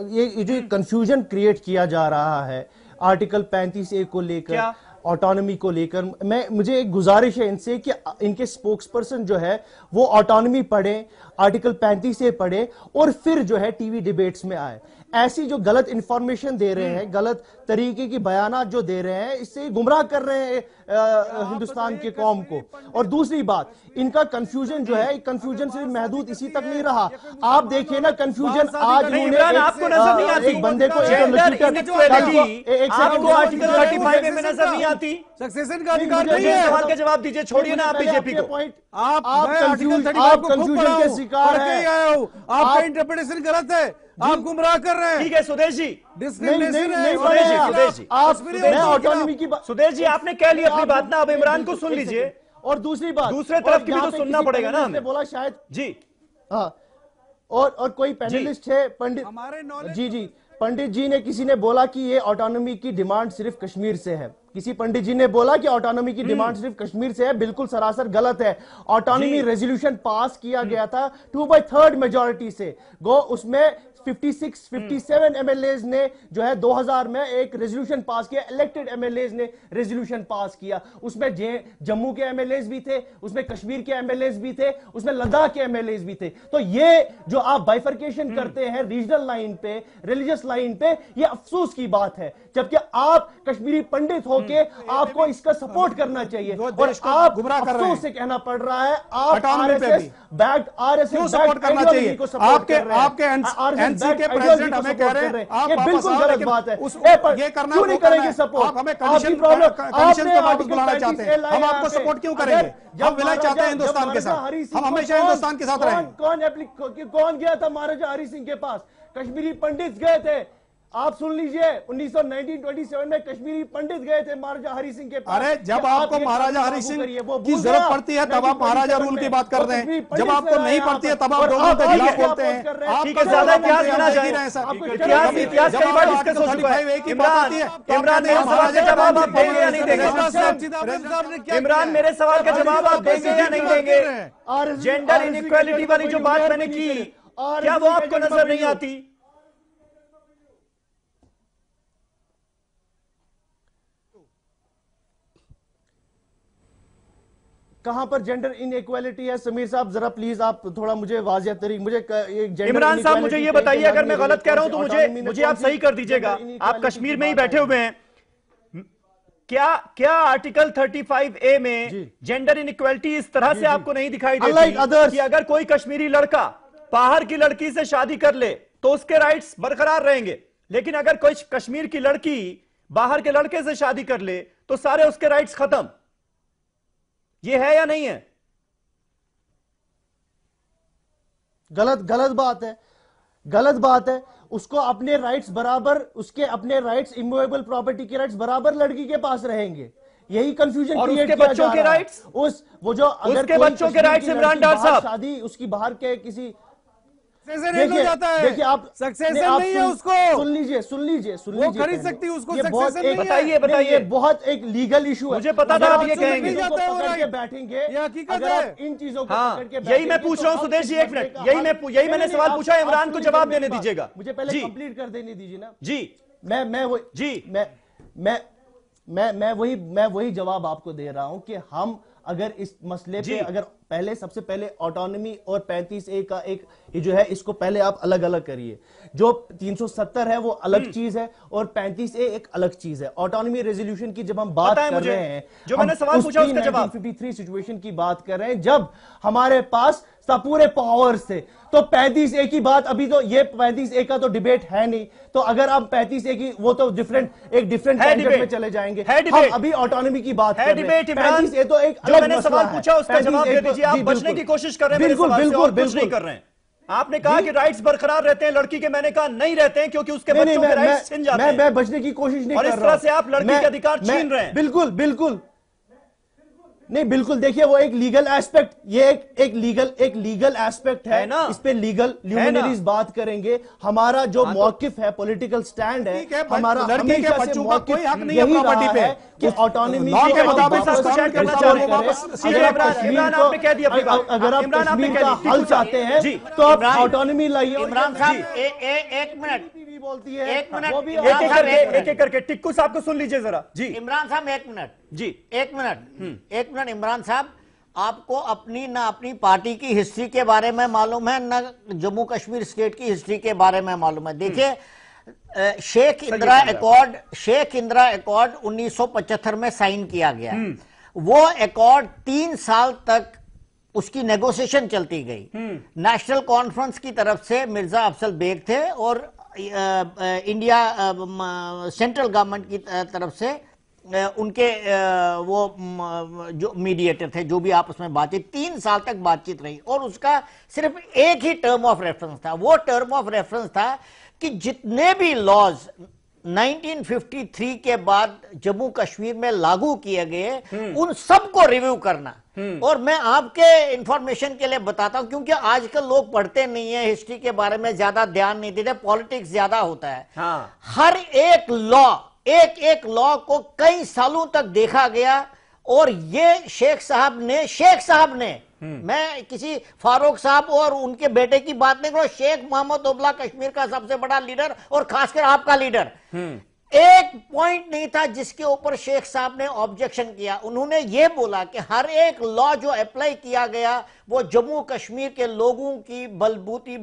ये जो कंफ्यूजन क्रिएट किया जा रहा है आर्टिकल 35A को लेकर, ऑटोनॉमी को लेकर, मुझे एक गुजारिश है इनसे कि इनके स्पोक्सपर्सन जो है वो ऑटोनॉमी पढ़ें, आर्टिकल 35A पढ़ें और फिर जो है टीवी डिबेट्स में आए। ऐसी जो गलत इंफॉर्मेशन दे रहे हैं, गलत तरीके की बयानात जो दे रहे हैं, इससे गुमराह कर रहे हैं हिंदुस्तान के कौम को। और दूसरी बात, इनका कंफ्यूजन जो है, कंफ्यूजन सिर्फ महदूद इसी तक नहीं रहा। आप देखिए ना, कंफ्यूजन आज आपको नजर नहीं आती, एक बंदे को आर्टिकल 35 में नजर नहीं आती, सक्सेशन का अधिकार नहीं है। सवाल का जवाब दीजिए, छोड़िए ना आप बीजेपी को। आप कंफ्यूजन के शिकार हैं, आपका इंटरप्रिटेशन गलत है, आप गुमराह कर रहे हैं। ठीक है सुदेश जी, सुदेश जी आपने कह ली अपनी बात ना, अब इमरान को सुन लीजिए। और दूसरी बात, दूसरे तरफ की भी तो सुनना पड़ेगा ना हमें। बोला शायद जी, हाँ, और कोई पैनलिस्ट है पंडित जी, पंडित जी ने, किसी ने बोला कि ये ऑटोनॉमी की डिमांड सिर्फ कश्मीर से है। किसी पंडित जी ने बोला कि ऑटोनॉमी की डिमांड सिर्फ कश्मीर से है। बिल्कुल सरासर गलत है। ऑटोनॉमी रेजोल्यूशन पास किया गया था 2/3 मेजॉरिटी से। उसमें 57 एमएलएज ने जो है 2000 में एक रेजोल्यूशन पास किया, इलेक्टेड एमएलएज ने रेजोल्यूशन पास किया। उसमें जम्मू के एमएलएज भी थे, उसमें कश्मीर के एमएलएज भी थे, उसमें लद्दाख के एमएलएज भी थे। तो ये जो आप बाइफर्केशन करते हैं रीजनल लाइन पे, रिलीजियस लाइन पे, ये अफसोस की बात है। जबकि आप कश्मीरी पंडित होके आपको इसका सपोर्ट करना चाहिए और आप अफसोस से कहना पड़ रहा है आप आरएसएस बैक्ड सपोर्ट करना चाहिए। आपके एनसी के प्रेसिडेंट हमें कह रहे हैं आप बिल्कुल गलत बात है। ये करना क्यों नहीं करेंगे सपोर्ट? आप हमें कमीशन पे वापस बुलाना चाहते हैं, हम आपको सपोर्ट क्यों करेंगे? हम विलय चाहते हैं हिंदुस्तान के साथ, हम हमेशा हिंदुस्तान के साथ रहेंगे। कौन गया था महाराजा हरि सिंह के पास? कश्मीरी पंडित गए थे। आप सुन लीजिए 1927 में कश्मीरी पंडित गए थे महाराजा हरि सिंह के पास। अरे जब आपको महाराजा हरि सिंह की जरूरत पड़ती है तब आप महाराजा रूल की बात कर रहे हैं, जब आपको नहीं पड़ती है तब आप दोनों के खिलाफ बोलते हैं। आप ज्यादा इतिहास बना जाए, इतिहास कई बार डिस्कस हो चुका है। इमरान मेरे सवाल का जवाब आप देंगे या नहीं देंगे? इमरान मेरे सवाल का जवाब आप देंगे या नहीं देंगे? जेंडर इनइक्वालिटी वाली जो बात मैंने की, क्या वो आपको नजर नहीं आती? कहां पर जेंडर इनइक्वालिटी है? समीर साहब जरा प्लीज आप थोड़ा मुझे वाज़िह तरीके मुझे इमरान साहब मुझे ये बताइए, अगर मैं गलत कह रहा हूं तो मुझे आप सही कर दीजिएगा। आप कश्मीर में ही बैठे हुए हैं, क्या आर्टिकल 35A में जेंडर इनइक्वालिटी इस तरह से आपको नहीं दिखाई देती कि अगर कोई कश्मीरी लड़का बाहर की लड़की से शादी कर ले तो उसके राइट्स बरकरार रहेंगे, लेकिन अगर कोई कश्मीर की लड़की बाहर के लड़के से शादी कर ले तो सारे उसके राइट्स खत्म? ये है या नहीं है? गलत बात है, गलत बात है। उसको अपने राइट्स बराबर, उसके अपने राइट्स, इमूवेबल प्रॉपर्टी के राइट्स बराबर लड़की के पास रहेंगे। यही कंफ्यूजन क्रिएट किया जा रहा है। बच्चों के राइट्स, वो जो अगर उसके बच्चों के राइट्स इमरान डार साहब, शादी उसकी बाहर के किसी देखिए आप सक्सेशन नहीं है उसको, सुन लीजिए वो खरीद सकती है उसको, सक्सेशन नहीं है। बताइए बहुत एक लीगल इशू है। मुझे पता था आप ये कहेंगे। पकड़ के बैठेंगे, ये हकीकत है। इन चीजों को पकड़ के यही मैं पूछ रहा हूं सुदेश जी, एक मिनट, यही मैंने सवाल पूछा, इमरान को जवाब देने दीजिएगा। मुझे पहले कंप्लीट कर देने दीजिए ना जी। मैं वही जवाब आपको दे रहा हूं कि हम अगर इस मसले पे अगर सबसे पहले ऑटोनॉमी और 35A का एक जो है इसको पहले आप अलग अलग करिए। जो 370 है वो अलग चीज है और 35A एक अलग चीज है। ऑटोनॉमी रेजोल्यूशन की जब हम बात कर रहे हैं, जो मैंने सवाल पूछा उसका जवाब, 1953 सिचुएशन की बात कर रहे हैं जब हमारे पास पूरे पावर्स थे, तो 35A की बात, अभी तो ये 35A का तो डिबेट है नहीं, तो अगर आप 35A की वो तो डिफरेंट में चले जाएंगे। हम अभी ऑटोनॉमी की बात कर रहे हैं। 35A तो एक जो मैंने सवाल पूछा उसका जवाब दे दीजिए। आप बचने की कोशिश कर रहे हैं, बिल्कुल नहीं कर रहे हैं। आपने कहा कि राइट्स बरकरार रहते हैं लड़की के, मैंने कहा नहीं रहते हैं क्योंकि उसके बच्चों के राइट्स छिन जाते हैं। मैं बचने की कोशिश नहीं कर रहा हूं। और इस तरह से आप लड़की के अधिकार छीन रहे हैं। बिल्कुल नहीं, बिल्कुल देखिए वो एक लीगल एस्पेक्ट, ये एक लीगल एस्पेक्ट है ना, इस पे लीगल ल्यूमिनरीज बात करेंगे। हमारा जो मौकिफ है, पॉलिटिकल स्टैंड है हमारा, लड़की के बच्चों का कोई हक नहीं है प्रॉपर्टी पे कि ऑटोनॉमी के मुताबिक अगर आप कश्मीर का हल चाहते हैं तो आप ऑटोनॉमी लाइए। इमरान साहब एक मिनट बोलती है, एक मिनट, वो भी एक एक करके टिक्कू साहब को सुन लीजिए जरा जी। इमरान साहब एक मिनट इमरान साहब, आपको अपनी ना अपनी पार्टी की हिस्ट्री के बारे में मालूम है, ना जम्मू कश्मीर स्टेट की हिस्ट्री के बारे में मालूम है। देखिए शेख इंदिरा अकॉर्ड 1975 में साइन किया गया। वो अकॉर्ड 3 साल तक उसकी नेगोशिएशन चलती गई। नेशनल कॉन्फ्रेंस की तरफ से मिर्जा अफजल बेग थे और इंडिया सेंट्रल गवर्नमेंट की तरफ से उनके वो जो मीडिएटर थे, जो भी आपस में बातचीत, 3 साल तक बातचीत रही और उसका सिर्फ एक ही टर्म ऑफ रेफरेंस था। वो टर्म ऑफ रेफरेंस था कि जितने भी लॉज 1953 के बाद जम्मू कश्मीर में लागू किए गए उन सबको रिव्यू करना। और मैं आपके इंफॉर्मेशन के लिए बताता हूं, क्योंकि आजकल लोग पढ़ते नहीं है, हिस्ट्री के बारे में ज्यादा ध्यान नहीं देते, पॉलिटिक्स ज्यादा होता है। हर एक लॉ को कई सालों तक देखा गया और ये शेख साहब ने मैं किसी फारूक साहब और उनके बेटे की बात नहीं कर रहा, शेख मोहम्मद ओबला कश्मीर का सबसे बड़ा लीडर और खासकर आपका लीडर। एक पॉइंट नहीं था जिसके ऊपर शेख साहब ने ऑब्जेक्शन किया। उन्होंने ये बोला कि हर एक लॉ जो अप्लाई किया गया वो जम्मू कश्मीर के लोगों की बलबूती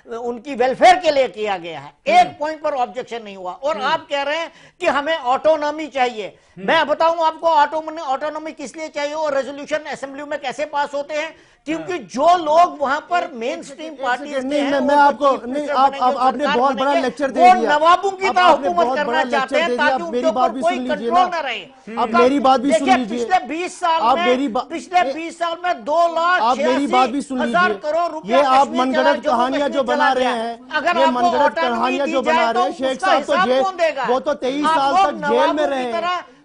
उनकी वेलफेयर के लिए किया गया है। एक पॉइंट पर ऑब्जेक्शन नहीं हुआ। और आप कह रहे हैं कि हमें ऑटोनॉमी चाहिए। मैं बताऊं आपको ऑटोनॉमी किस लिए चाहिए और रेजोल्यूशन असेंबली में कैसे पास होते हैं, क्योंकि जो लोग वहां पर मेन स्ट्रीम पार्टी मैं आपको आपने बहुत बड़ा लेक्चर दे दिया, नवाबों की तरह हुकूमत करना चाहते हैं ताकि उनके ऊपर कोई कंट्रोल न रहे। अब मेरी बात भी सुन लीजिए। पिछले 20 साल में 2 लाख आप मेरी बात भी सुन लीजिए। करोड़ रुपया ये आप मनगढ़ंत कहानियां जो बना रहे हैं, ये मनगढ़ंत कहानियां जो बना रहे हैं, शेख साहब तो जेल, वो तो 23 साल तक जेल में रहे,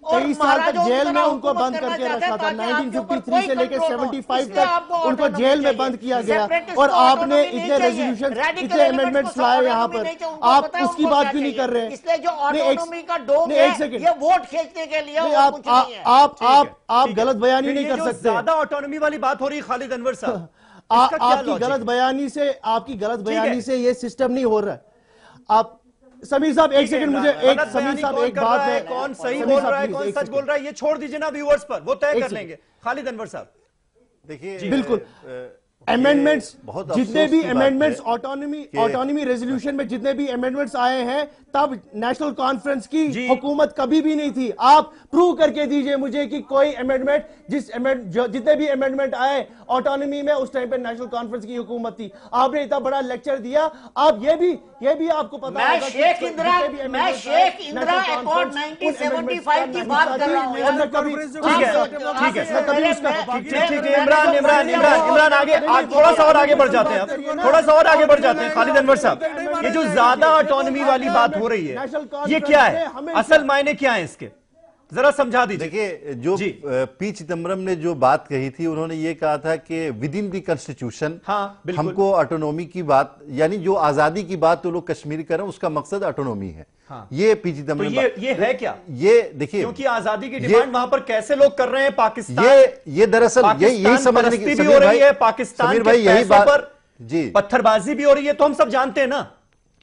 23 साल तक जेल में उनको बंद करके रखा था। 1953 से लेकर 75 तक उनको जेल में बंद किया गया। और आपने इतने रेजोल्यूशन, इतने अमेंडमेंट्स लाए यहाँ पर, आप उसकी बात क्यों नहीं कर रहे हैं? इसलिए जो ऑटोनॉमी का डोम है, ये वोट खींचने के लिए आप गलत बयानी नहीं कर सकते। ज्यादा ऑटोनॉमी वाली बात हो रही है खालिद अनवर साहब, आपकी गलत बयानी से ये सिस्टम नहीं हो रहा है। आप समीर साहब एक सेकंड, मुझे समीर साहब एक बात है, कौन सही बोल रहा है कौन सच बोल रहा है ये छोड़ दीजिए ना व्यूअर्स पर, वो तय कर लेंगे। खालिद अनवर साहब देखिए, बिल्कुल अमेंडमेंट्स, जितने भी अमेंडमेंट्स ऑटोनॉमी रेजोल्यूशन में जितने भी अमेंडमेंट्स आए हैं, तब नेशनल कॉन्फ्रेंस की हुकूमत कभी भी नहीं थी। आप प्रूव करके दीजिए मुझे कि कोई अमेंडमेंट, जितने भी अमेंडमेंट आए ऑटोनॉमी में, उस टाइम पे नेशनल कॉन्फ्रेंस की हुकूमत थी। आपने इतना बड़ा लेक्चर दिया, आप ये भी आपको पता है। मैं शेख इंदिरा अकॉर्ड 1975 की बात कर रहा हूं। इमरान आगे थोड़ा सा और आगे बढ़ जाते हैं, थोड़ा सा और आगे बढ़ जाते हैं। खालिद अनवर साहब, ये जो ज्यादा ऑटोनॉमी वाली बात हो रही है, ये क्या है, असल मायने क्या है इसके, जरा समझा दीजिए। देखिए, जो पी चिदम्बरम ने जो बात कही थी, उन्होंने ये कहा था कि विद इन दी कॉन्स्टिट्यूशन हमको ऑटोनॉमी की बात, यानी जो आजादी की बात तो लोग कश्मीर कर रहे हैं, उसका मकसद ऑटोनॉमी है। ये पी चिदम्बरम, तो ये है क्या, ये देखिए, क्योंकि आजादी की डिमांड वहां पर कैसे लोग कर रहे हैं, पाकिस्तान, ये दरअसल यही समझने की भी हो रही है, पाकिस्तान के यही बात पर जी पत्थरबाजी भी हो रही है, तो हम सब जानते हैं ना।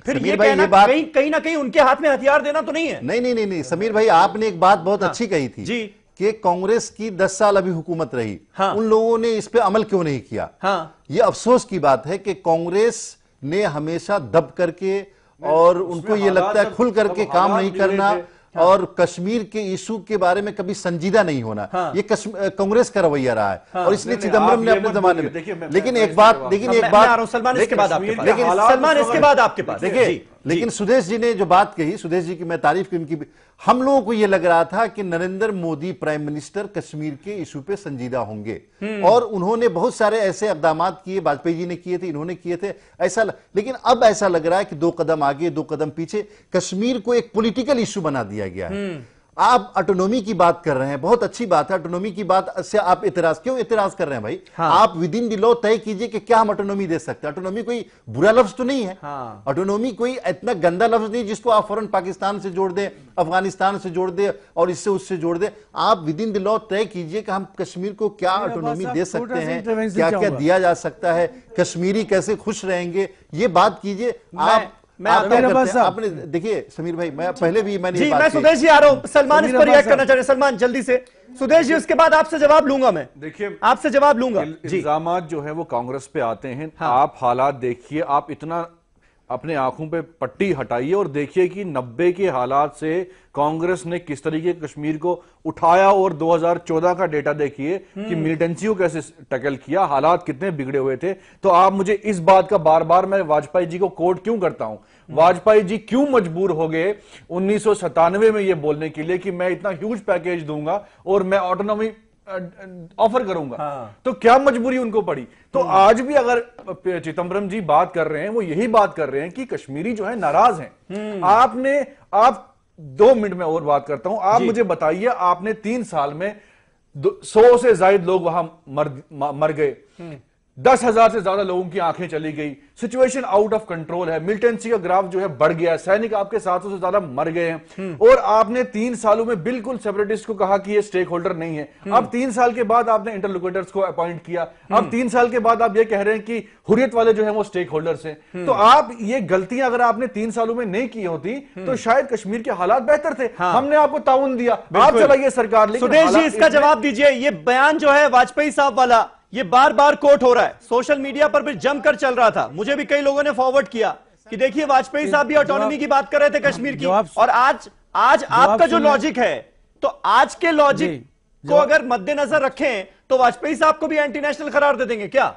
फिर ये कहना कहीं ना कहीं उनके हाथ में हथियार देना तो नहीं है। नहीं समीर भाई, आपने एक बात बहुत अच्छी कही थी जी, कि कांग्रेस की 10 साल अभी हुकूमत रही, उन लोगों ने इस पे अमल क्यों नहीं किया। ये अफसोस की बात है कि कांग्रेस ने हमेशा दब करके, और उनको ये लगता है खुल करके काम नहीं करना, और कश्मीर के इशू के बारे में कभी संजीदा नहीं होना, ये कांग्रेस का रवैया रहा है। और इसलिए चिदम्बरम ने अपने जमाने में, लेकिन एक बात सलमान इसके बाद आपके पास देखिए, लेकिन सुदेश जी ने जो बात कही, सुदेश जी की मैं तारीफ की, उनकी हम लोगों को यह लग रहा था कि नरेंद्र मोदी प्राइम मिनिस्टर कश्मीर के इशू पे संजीदा होंगे, और उन्होंने बहुत सारे ऐसे इकदाम किए, वाजपेयी जी ने किए थे, इन्होंने किए थे, ऐसा। लेकिन अब ऐसा लग रहा है कि 2 कदम आगे 2 कदम पीछे, कश्मीर को एक पॉलिटिकल इशू बना दिया गया है। आप ऑटोनॉमी की बात कर रहे हैं, बहुत अच्छी बात है। ऑटोनॉमी की बात से आप क्यों इतराज कर रहे हैं भाई? आप विद इन द लॉ तय कीजिए कि क्या हम ऑटोनॉमी दे सकते हैं। ऑटोनॉमी कोई बुरा लफ्ज तो नहीं है, ऑटोनॉमी कोई इतना गंदा लफ्ज नहीं जिसको आप फौरन पाकिस्तान से जोड़ दें, अफगानिस्तान से जोड़ दें और इससे उससे जोड़ दें। आप विद इन द लॉ तय कीजिए कि हम कश्मीर को क्या ऑटोनॉमी दे सकते हैं, क्या क्या दिया जा सकता है, कश्मीरी कैसे खुश रहेंगे, ये बात कीजिए। आपने देखिए समीर भाई, मैं पहले भी मैंने मैं सुदेश जी आ रहा हूं, सलमान इस पर रिएक्ट करना चाह रहे हैं। सलमान जल्दी से, सुदेश जी, उसके बाद आपसे जवाब लूंगा मैं। देखिए, आपसे जवाब लूंगा। इल्जाम जो है वो कांग्रेस पे आते हैं। आप हालात देखिए, आप इतना अपने आंखों पे पट्टी हटाइए और देखिए कि 90 के हालात से कांग्रेस ने किस तरीके कश्मीर को उठाया, और 2014 का डेटा देखिए कि मिलिटेंसी को कैसे टैकल किया, हालात कितने बिगड़े हुए थे। तो आप मुझे इस बात का बार बार मैं वाजपेयी जी को कोट क्यों करता हूं, वाजपेयी जी क्यों मजबूर हो गए 1997 में ये बोलने के लिए कि मैं इतना ह्यूज पैकेज दूंगा और मैं ऑटोनॉमी ऑफर करूंगा। तो क्या मजबूरी उनको पड़ी? तो आज भी अगर चिदम्बरम जी बात कर रहे हैं, वो यही बात कर रहे हैं कि कश्मीरी जो है नाराज हैं। आप 2 मिनट में और बात करता हूं, आप मुझे बताइए, आपने 3 साल में 100 से ज्यादा लोग वहां मर गए। 10,000 से ज्यादा लोगों की आंखें चली गई, सिचुएशन आउट ऑफ कंट्रोल है, मिलिटेंसी का ग्राफ जो है बढ़ गया है, सैनिक आपके 700 से ज्यादा मर गए हैं, और आपने 3 सालों में बिल्कुल सेपरेटिस्ट को कहा कि ये स्टेक होल्डर नहीं है। अब 3 साल के बाद आपने इंटरलोकेटर्स को अपॉइंट किया, अब 3 साल के बाद आप ये कह रहे हैं कि हुर्रियत वाले जो है वो स्टेक होल्डर्स हैं। तो आप ये गलतियां अगर आपने 3 सालों में नहीं की होती तो शायद कश्मीर के हालात बेहतर थे। हमने आपको ताउन दिया, आप चलाइए सरकार। सुदेश जी, इसका जवाब दीजिए। ये बयान जो है वाजपेयी साहब वाला, ये बार बार कोट हो रहा है, सोशल मीडिया पर भी जमकर चल रहा था, मुझे भी कई लोगों ने फॉरवर्ड किया कि देखिए वाजपेयी साहब भी ऑटोनॉमी की बात कर रहे थे कश्मीर की, और आज आपका जो लॉजिक है, तो आज के लॉजिक को अगर मद्देनजर रखें तो वाजपेयी साहब को भी एंटी नेशनल करार दे देंगे क्या?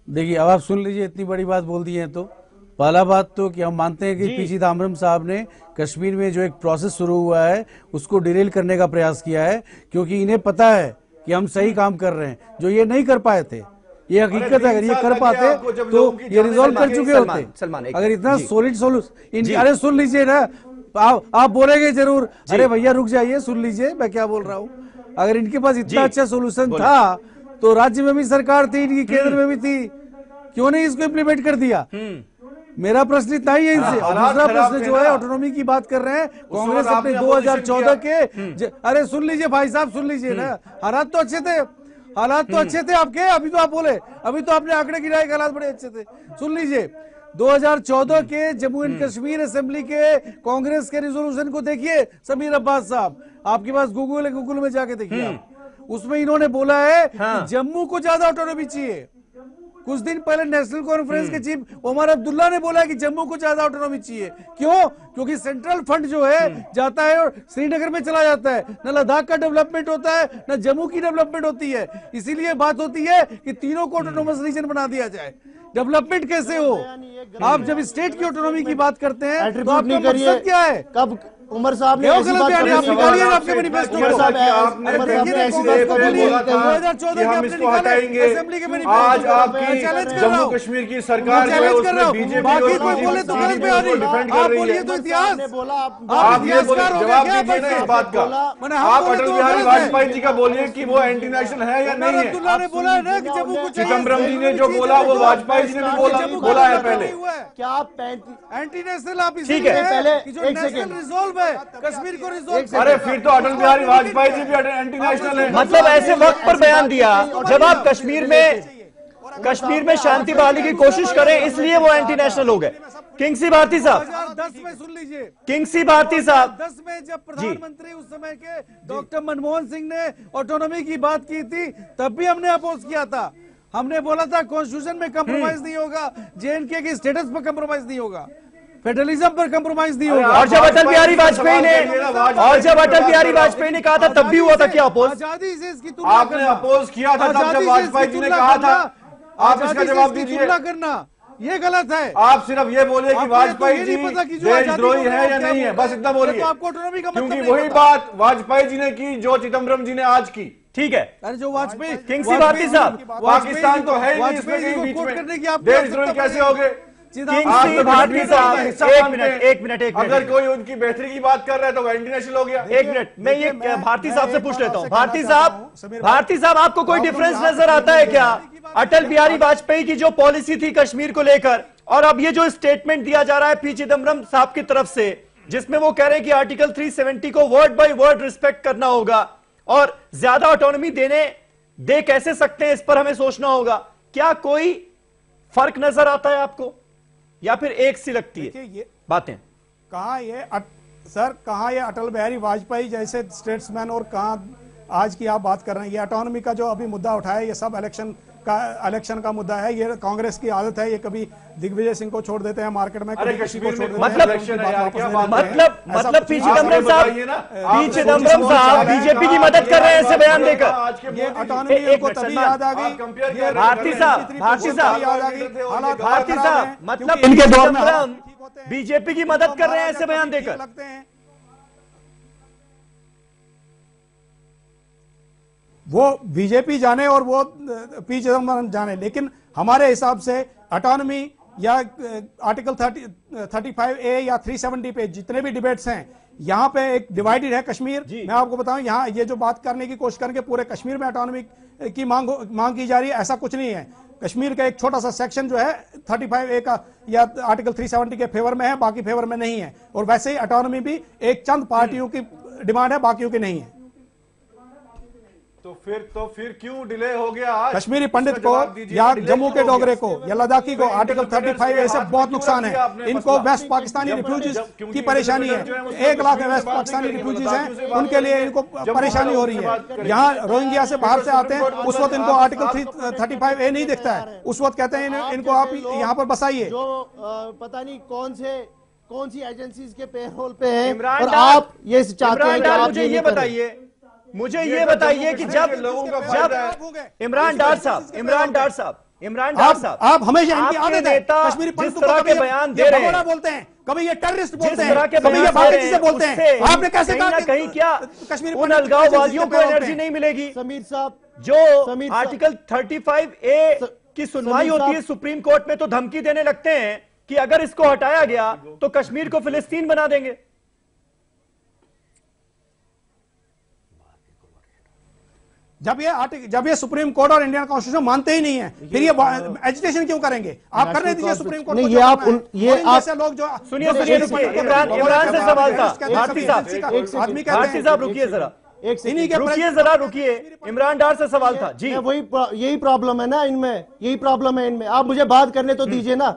देखिए, अब आप सुन लीजिए, इतनी बड़ी बात बोल दी है तो पहला बात तो कि हम मानते हैं कि पी चिदम्बरम साहब ने कश्मीर में जो एक प्रोसेस शुरू हुआ है उसको डिरेल करने का प्रयास किया है, क्योंकि इन्हें पता है कि हम सही काम कर रहे हैं, जो ये नहीं कर पाए थे। ये हकीकत है, अगर ये कर पाते तो ये रिजॉल्व कर चुके होते। अगर इतना सॉलिड सोल्यूशन, अरे सुन लीजिए ना, आप बोलेंगे जरूर, अरे भैया रुक जाइए, सुन लीजिए मैं क्या बोल रहा हूँ। अगर इनके पास इतना अच्छा सोल्यूशन था तो राज्य में भी सरकार थी, इनकी केंद्र में भी थी, क्यों नहीं इसको इम्प्लीमेंट कर दिया? मेरा प्रश्न इतना ही है इनसे। और दूसरा प्रश्न जो है, ऑटोनॉमी की बात कर रहे हैं, कांग्रेस अपने 2014 के, अरे सुन लीजिए भाई साहब, सुन लीजिए ना, हालात तो अच्छे थे, हालात तो अच्छे थे आपके, अभी तो आप बोले, अभी तो आपने आंकड़े गिराए कि हालात बड़े अच्छे थे। सुन लीजिए, 2014 के जम्मू एंड कश्मीर असेंबली के कांग्रेस के रिजोल्यूशन को देखिए समीर अब्बास साहब, आपके पास गूगल है, गूगल में जाके देखिए आप। उसमें इन्होंने बोला है कि जम्मू को ज्यादा ऑटोनॉमी चाहिए। कुछ दिन पहले नेशनल कॉन्फ्रेंस के चीफ ओमर अब्दुल्ला ने बोला कि जम्मू को ज्यादा ऑटोनॉमी चाहिए। क्यों? क्योंकि सेंट्रल फंड जो है जाता है और श्रीनगर में चला जाता है, न लद्दाख का डेवलपमेंट होता है, न जम्मू की डेवलपमेंट होती है। इसीलिए बात होती है कि तीनों को ऑटोनोमस रीजन बना दिया जाए। डेवलपमेंट कैसे हो? आप जब स्टेट की ऑटोनॉमी की बात करते हैं तो आपका मकसद क्या है? कब उमर साहब ने ऐसी बात करी? आपने आपके मैनिफेस्टो में हम इसको हटाएंगे। आज आपकी जम्मू कश्मीर की सरकार जो है उसमें बीजेपी बाकी कोई बोले तो गलत बयानी, आप बोलिए तो इतिहास, आप ये जवाब दीजिए ना इस बात का। आप अटल बिहारी वाजपेयी जी का बोलिए कि वो एंटी नेशनल है या नहीं है। अब्दुल्ला ने बोला है ना कि जम्मू को चिदम्बरम जी ने जो बोला वो वाजपेयी जी ने भी बोला है पहले। क्या आप एंटी नेशनल, आप ठीक है, पहले जो नेशनल रिजॉल्व कश्मीर को रिजॉल्व, अरे फिर तो अटल बिहारी वाजपेयी जी भी एंटी नेशनल है। मतलब ऐसे वक्त पर बयान दिया जब आप कश्मीर में शांति बहाली की कोशिश करें, इसलिए वो एंटी नेशनल हो गए। किंग सी भारती साहब, 2010 में सुन लीजिए, किंग सी भारती साहब, 2010 में जब प्रधानमंत्री उस समय के डॉक्टर मनमोहन सिंह ने ऑटोनॉमी की बात की थी, तब भी हमने अपोज किया था। हमने बोला था कॉन्स्टिट्यूशन में कंप्रोमाइज नहीं होगा, जेएनके के स्टेटस पर कंप्रोमाइज नहीं होगा, फेडरलिज्म पर कंप्रोमाइज नहीं होगा। और जब अटल बिहारी वाजपेयी ने कहा था तब भी हुआ था क्या अपोज? आजादी से इसकी तुलना आपने अपोज किया था तब जब वाजपेयी जी ने कहा था। आप इसका जवाब दीजिए। तुलना करना ये गलत है। आप सिर्फ ये बोलिए कि वाजपेयी जी देशद्रोही है या नहीं है, बस इतना बोलिए, आपको ऑटोनॉमी का क्योंकि वही बात वाजपेयी जी ने की जो चिदम्बरम जी ने आज की। ठीक है, अरे जो वाजपेयी, किंग सी भारती साहब, पाकिस्तान तो है ही नहीं इसमें कहीं बीच में, देशद्रोही कैसे हो गए? भारती साहब, एक मिनट, अगर कोई उनकी बेहतरी की बात कर रहा है तो वो एंटी नेशनल हो गया। एक मिनट, मैं ये भारती साहब से पूछ लेता हूँ। भारती साहब, आपको कोई डिफरेंस नजर आता है क्या अटल बिहारी वाजपेयी की जो पॉलिसी थी कश्मीर को लेकर, और अब ये जो स्टेटमेंट दिया जा रहा है पी चिदम्बरम साहब की तरफ से, जिसमें वो कह रहे हैं कि आर्टिकल 370 को वर्ड बाय वर्ड रिस्पेक्ट करना होगा और ज्यादा ऑटोनॉमी दे कैसे सकते हैं, इस पर हमें सोचना होगा। क्या कोई फर्क नजर आता है आपको, या फिर एक सी लगती है ये बातें? कहां ये अटल बिहारी वाजपेयी जैसे स्टेट्समैन, और कहां आज की आप बात कर रहे हैं? ये ऑटोनॉमी का जो अभी मुद्दा उठाया, ये सब इलेक्शन का मुद्दा है। ये कांग्रेस की आदत है, ये कभी दिग्विजय सिंह को छोड़ देते हैं मार्केट में, कभी किसी को छोड़ देते हैं। मतलब पी चिदम्बरम साहब बीजेपी की मदद कर रहे हैं ऐसे बयान देकर। ये ऑटोनॉमी को तभी याद आ गई भारती साहब, मतलब इनके दौर में बीजेपी की मदद कर रहे हैं ऐसे बयान देकर। लगते हैं वो बीजेपी जाने और वो पी चिदम्बरम जाने, लेकिन हमारे हिसाब से ऑटोनॉमी या आर्टिकल 35A या 370 पे जितने भी डिबेट्स हैं, यहाँ पे एक डिवाइडेड है कश्मीर। मैं आपको बताऊं, यहाँ ये जो बात करने की कोशिश करेंगे पूरे कश्मीर में ऑटोनॉमी की मांग की जा रही है, ऐसा कुछ नहीं है। कश्मीर का एक छोटा सा सेक्शन जो है 35A का या आर्टिकल 370 के फेवर में है, बाकी फेवर में नहीं है। और वैसे ही ऑटोनॉमी भी एक चंद पार्टियों की डिमांड है, बाकियों की नहीं है। तो फिर क्यों डिले हो गया आज? कश्मीरी पंडित को या जम्मू के डोगरे को या लद्दाखी को आर्टिकल 35A से बहुत नुकसान है। इनको वेस्ट पाकिस्तानी रिफ्यूजीज की परेशानी है, 1 लाख वेस्ट पाकिस्तानी रिफ्यूजीज हैं, उनके लिए इनको परेशानी हो रही है। यहाँ रोहिंग्या से बाहर से आते हैं, उस वक्त इनको आर्टिकल 35A नहीं दिखता है, उस वक्त कहते हैं इनको आप यहाँ पर बसाइए। जो पता नहीं कौन सी एजेंसीज के पेरोल पे हैं, और आप ये चाहते हैं कि आप ये बताइए, मुझे ये बताइए कि जब इमरान डार साहब आप हमेशा इनकी आदत है कश्मीरी पंडितों को के बयान दे रहे हैं, बोलते हैं, कभी ये टेररिस्ट बोलते हैं, कभी ये बाकी चीजें बोलते हैं। आपने कैसे कहा कहीं क्या कश्मीरी उन अलगाववादियों को एनर्जी नहीं मिलेगी? समीर साहब, जो आर्टिकल 35A की सुनवाई होती है सुप्रीम कोर्ट में, तो धमकी देने लगते हैं कि अगर इसको हटाया गया तो कश्मीर को फिलिस्तीन बना देंगे। जब ये सुप्रीम कोर्ट और इंडियन कॉन्स्टिट्यूशन मानते ही नहीं है, फिर ये एजिटेशन क्यों करेंगे? आप करने दीजिए सुप्रीम कोर्ट को। लोग जो सुनिए इमरान से सवाल था, भारती साहब रुकिए जरा, रुकिए। इमरान डार से सवाल था जी। यही प्रॉब्लम है ना इनमें, यही प्रॉब्लम है इनमें। आप मुझे बात करने तो दीजिए ना।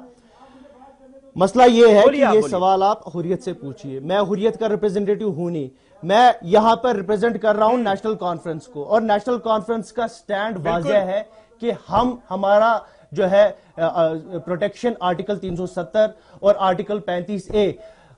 मसला ये है कि ये सवाल आप हुर्रियत से पूछिए। मैं हुर्रियत का रिप्रेजेंटेटिव हूं नहीं, मैं यहां पर रिप्रेजेंट कर रहा हूं नेशनल कॉन्फ्रेंस को, और नेशनल कॉन्फ्रेंस का स्टैंड वाज़ेह है कि हमारा जो है प्रोटेक्शन आर्टिकल 370 और आर्टिकल 35A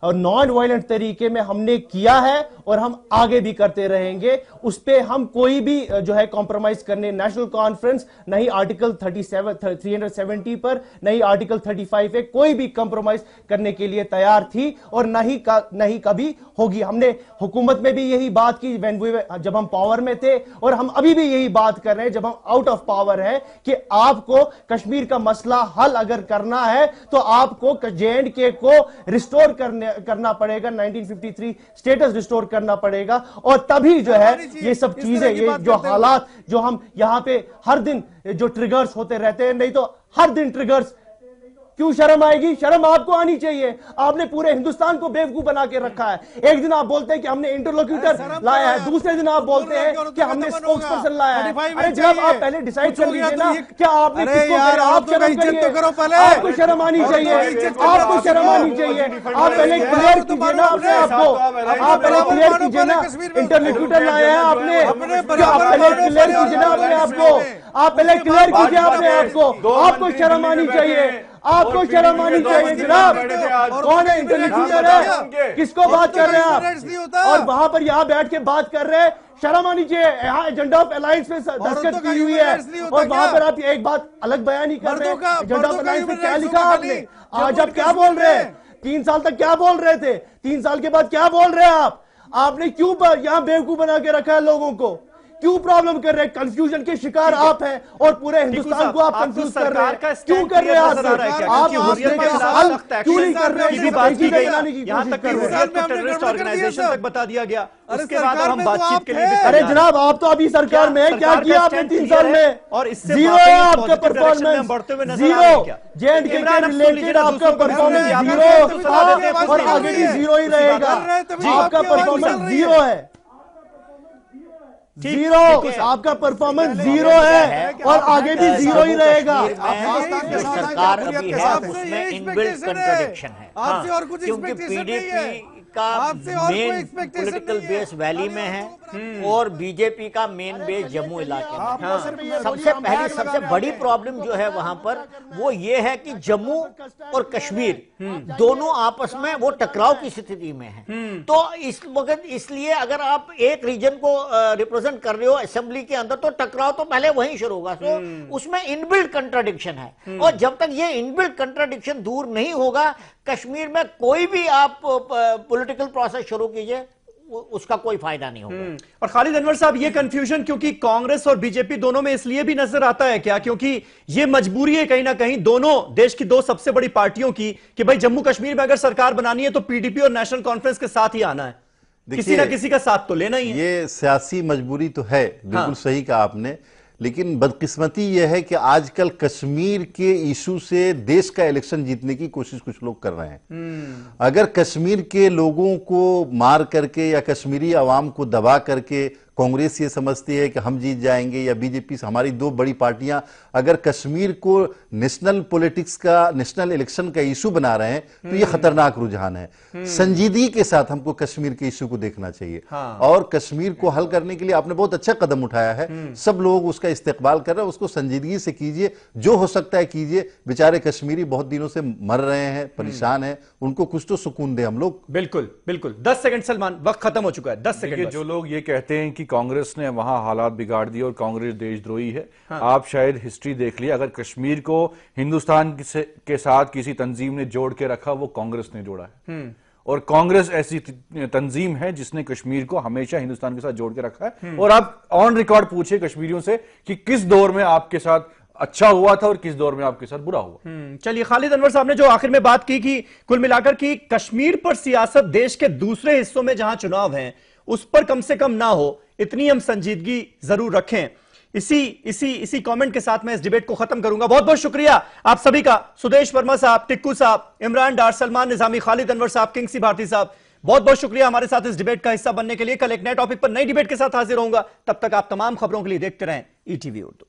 और नॉन वायलेंट तरीके में हमने किया है, और हम आगे भी करते रहेंगे। उस पे हम कोई भी जो है कॉम्प्रोमाइज करने, नेशनल कॉन्फ्रेंस नहीं आर्टिकल 370 पर, नहीं आर्टिकल 35A, कोई भी कॉम्प्रोमाइज करने के लिए तैयार थी, और नहीं कभी होगी। हमने हुकूमत में भी यही बात की जब हम पावर में थे, और हम अभी भी यही बात कर रहे हैं जब हम आउट ऑफ पावर है, कि आपको कश्मीर का मसला हल अगर करना है तो आपको J&K को रिस्टोर करना पड़ेगा, 1953 स्टेटस रिस्टोर करना पड़ेगा, और तभी जो है ये सब चीजें, ये जो हालात जो हम यहाँ पे हर दिन जो ट्रिगर्स होते रहते हैं, नहीं तो हर दिन ट्रिगर्स। क्यों शर्म आएगी? शर्म आपको आनी चाहिए। आपने पूरे हिंदुस्तान को बेवकूफ बना के रखा है। एक दिन आप बोलते हैं कि हमने इंटरलोक्यूटर लाया है, दूसरे दिन आप बोलते हैं कि हमने स्पोक्स पर्सन लाया है। अरे जब आप पहले डिसाइड कर लीजिए ना क्या आपने किसको करा। आप शर्म करिए, आपको शर्म आनी चाहिए, आपको शर्म आनी चाहिए। आप पहले क्लियर कीजिए ना अपने आपको, आप पहले क्लियर कीजिए ना। इंटरलोक्यूटर लाया है आपने, आप पहले क्लियर कीजिए ना अपने आपको, आप पहले क्लियर कीजिए अपने आपको। आपको शर्म आनी चाहिए, आपको शर्म आनी चाहिए जनाब। कौन है इंटेलेक्चुअल है, किसको बात कर रहे हैं आप? और वहां पर यहाँ बैठ के बात कर रहे हैं, शर्म आनी चाहिए। यहाँ एजेंडा ऑफ अलायंस पे दस्तखत की हुई है, और वहां पर आप एक बात अलग बयान नहीं कर रहे। एजेंडा ऑफ अलायंस पे क्या लिखा आपने? आज आप क्या बोल रहे हैं? 3 साल तक क्या बोल रहे थे? 3 साल के बाद क्या बोल रहे हैं आप? आपने क्यों यहाँ बेवकूफ बना के रखा है लोगों को? क्यों प्रॉब्लम कर रहे हैं? कंफ्यूजन के शिकार आप हैं, और पूरे हिंदुस्तान को आप कंफ्यूज कर रहे हैं। क्यों कर रहे हैं आप? आप मसले का हल क्यों नहीं कर रहे हैं? बात की गई, यहां तक कि हुर्रियत को टेररिस्ट ऑर्गेनाइजेशन तक बता दिया गया। उसके बाद हम बातचीत के लिए भी, अरे जनाब आप तो अभी सरकार में है, क्या किया आपने 3 साल में? और इससे जीरो है आपका परफॉर्मेंस, जीरो। J&K के रिलेटेड आपका परफॉर्मेंस जीरो था, और आगे भी जीरो ही रहेगा। आपका परफॉर्मेंस जीरो है, जीरो। आपका परफॉर्मेंस जीरो है, और आगे भी जीरो ही रहेगा। सरकार अभी है उसमें इनबिल्ट कंट्रडिक्शन है, क्योंकि PDP का मेन पॉलिटिकल बेस वैली में है और बीजेपी का मेन बेस जम्मू इलाके में। सबसे बड़ी प्रॉब्लम जो है वहां पर वो ये है कि जम्मू और कश्मीर दोनों आपस में वो टकराव की स्थिति में है। तो इस वक्त इसलिए अगर आप एक रीजन को रिप्रेजेंट कर रहे हो असेंबली के अंदर, तो टकराव तो पहले वहीं शुरू होगा। तो उसमें इनबिल्ट कंट्राडिक्शन है, और जब तक ये इनबिल्ट कंट्राडिक्शन दूर नहीं होगा, कश्मीर में कोई भी आप पॉलिटिकल प्रोसेस शुरू कीजिए उसका कोई फायदा नहीं होगा। और खालिद अनवर साहब, ये कंफ्यूजन क्योंकि कांग्रेस और बीजेपी दोनों में इसलिए भी नजर आता है क्या, क्योंकि ये मजबूरी है कहीं ना कहीं दोनों देश की दो सबसे बड़ी पार्टियों की कि भाई जम्मू कश्मीर में अगर सरकार बनानी है तो पीडीपी और नेशनल कॉन्फ्रेंस के साथ ही आना है, किसी ना किसी का साथ तो लेना ही है। ये सियासी मजबूरी तो है, बिल्कुल सही कहा आपने, लेकिन बदकिस्मती यह है कि आजकल कश्मीर के इशू से देश का इलेक्शन जीतने की कोशिश कुछ लोग कर रहे हैं। अगर कश्मीर के लोगों को मार करके या कश्मीरी आवाम को दबा करके कांग्रेस ये समझती है कि हम जीत जाएंगे या बीजेपी, हमारी दो बड़ी पार्टियां अगर कश्मीर को नेशनल पॉलिटिक्स का, नेशनल इलेक्शन का इशू बना रहे हैं तो ये खतरनाक रुझान है। संजीदगी के साथ हमको कश्मीर के इशू को देखना चाहिए। और कश्मीर को हल करने के लिए आपने बहुत अच्छा कदम उठाया है, सब लोग उसका इस्तेकबाल कर रहे हैं, उसको संजीदगी से कीजिए, जो हो सकता है कीजिए। बेचारे कश्मीरी बहुत दिनों से मर रहे हैं, परेशान हैं, उनको कुछ तो सुकून दे हम लोग। बिल्कुल बिल्कुल। 10 सेकंड सलमान, वक्त खत्म हो चुका है, 10 सेकंड। जो लोग ये कहते हैं कि कांग्रेस ने वहां हालात बिगाड़ दिए और कांग्रेस देशद्रोही है, आप शायद हिस्ट्री देख लिया, अगर कश्मीर को हिंदुस्तान के साथ किसी तंजीम ने जोड़ के रखा वो कांग्रेस ने जोड़ा है। और कांग्रेस ऐसी तंजीम है जिसने कश्मीर को हमेशा हिंदुस्तान के साथ जोड़ के रखा है। और आप ऑन रिकॉर्ड पूछिए कश्मीरियों से कि किस दौर में आपके साथ अच्छा हुआ था और किस दौर में आपके साथ बुरा हुआ। चलिए, खालिद अनवर साहब ने जो आखिर में बात की कि कुल मिलाकर की कश्मीर पर सियासत देश के दूसरे हिस्सों में जहां चुनाव हैं उस पर कम से कम ना हो, इतनी हम संजीदगी जरूर रखें। इसी कमेंट के साथ मैं इस डिबेट को खत्म करूंगा। बहुत बहुत शुक्रिया आप सभी का, सुदेश वर्मा साहब, टिक्कू साहब, इमरान डार, सलमान निजामी, खालिद अनवर साहब, किंगसी भारती साहब, बहुत बहुत शुक्रिया हमारे साथ इस डिबेट का हिस्सा बनने के लिए। कल एक नए टॉपिक पर नई डिबेट के साथ हाजिर होऊंगा, तब तक आप तमाम खबरों के लिए देखते रहें ईटीवी उर्दू।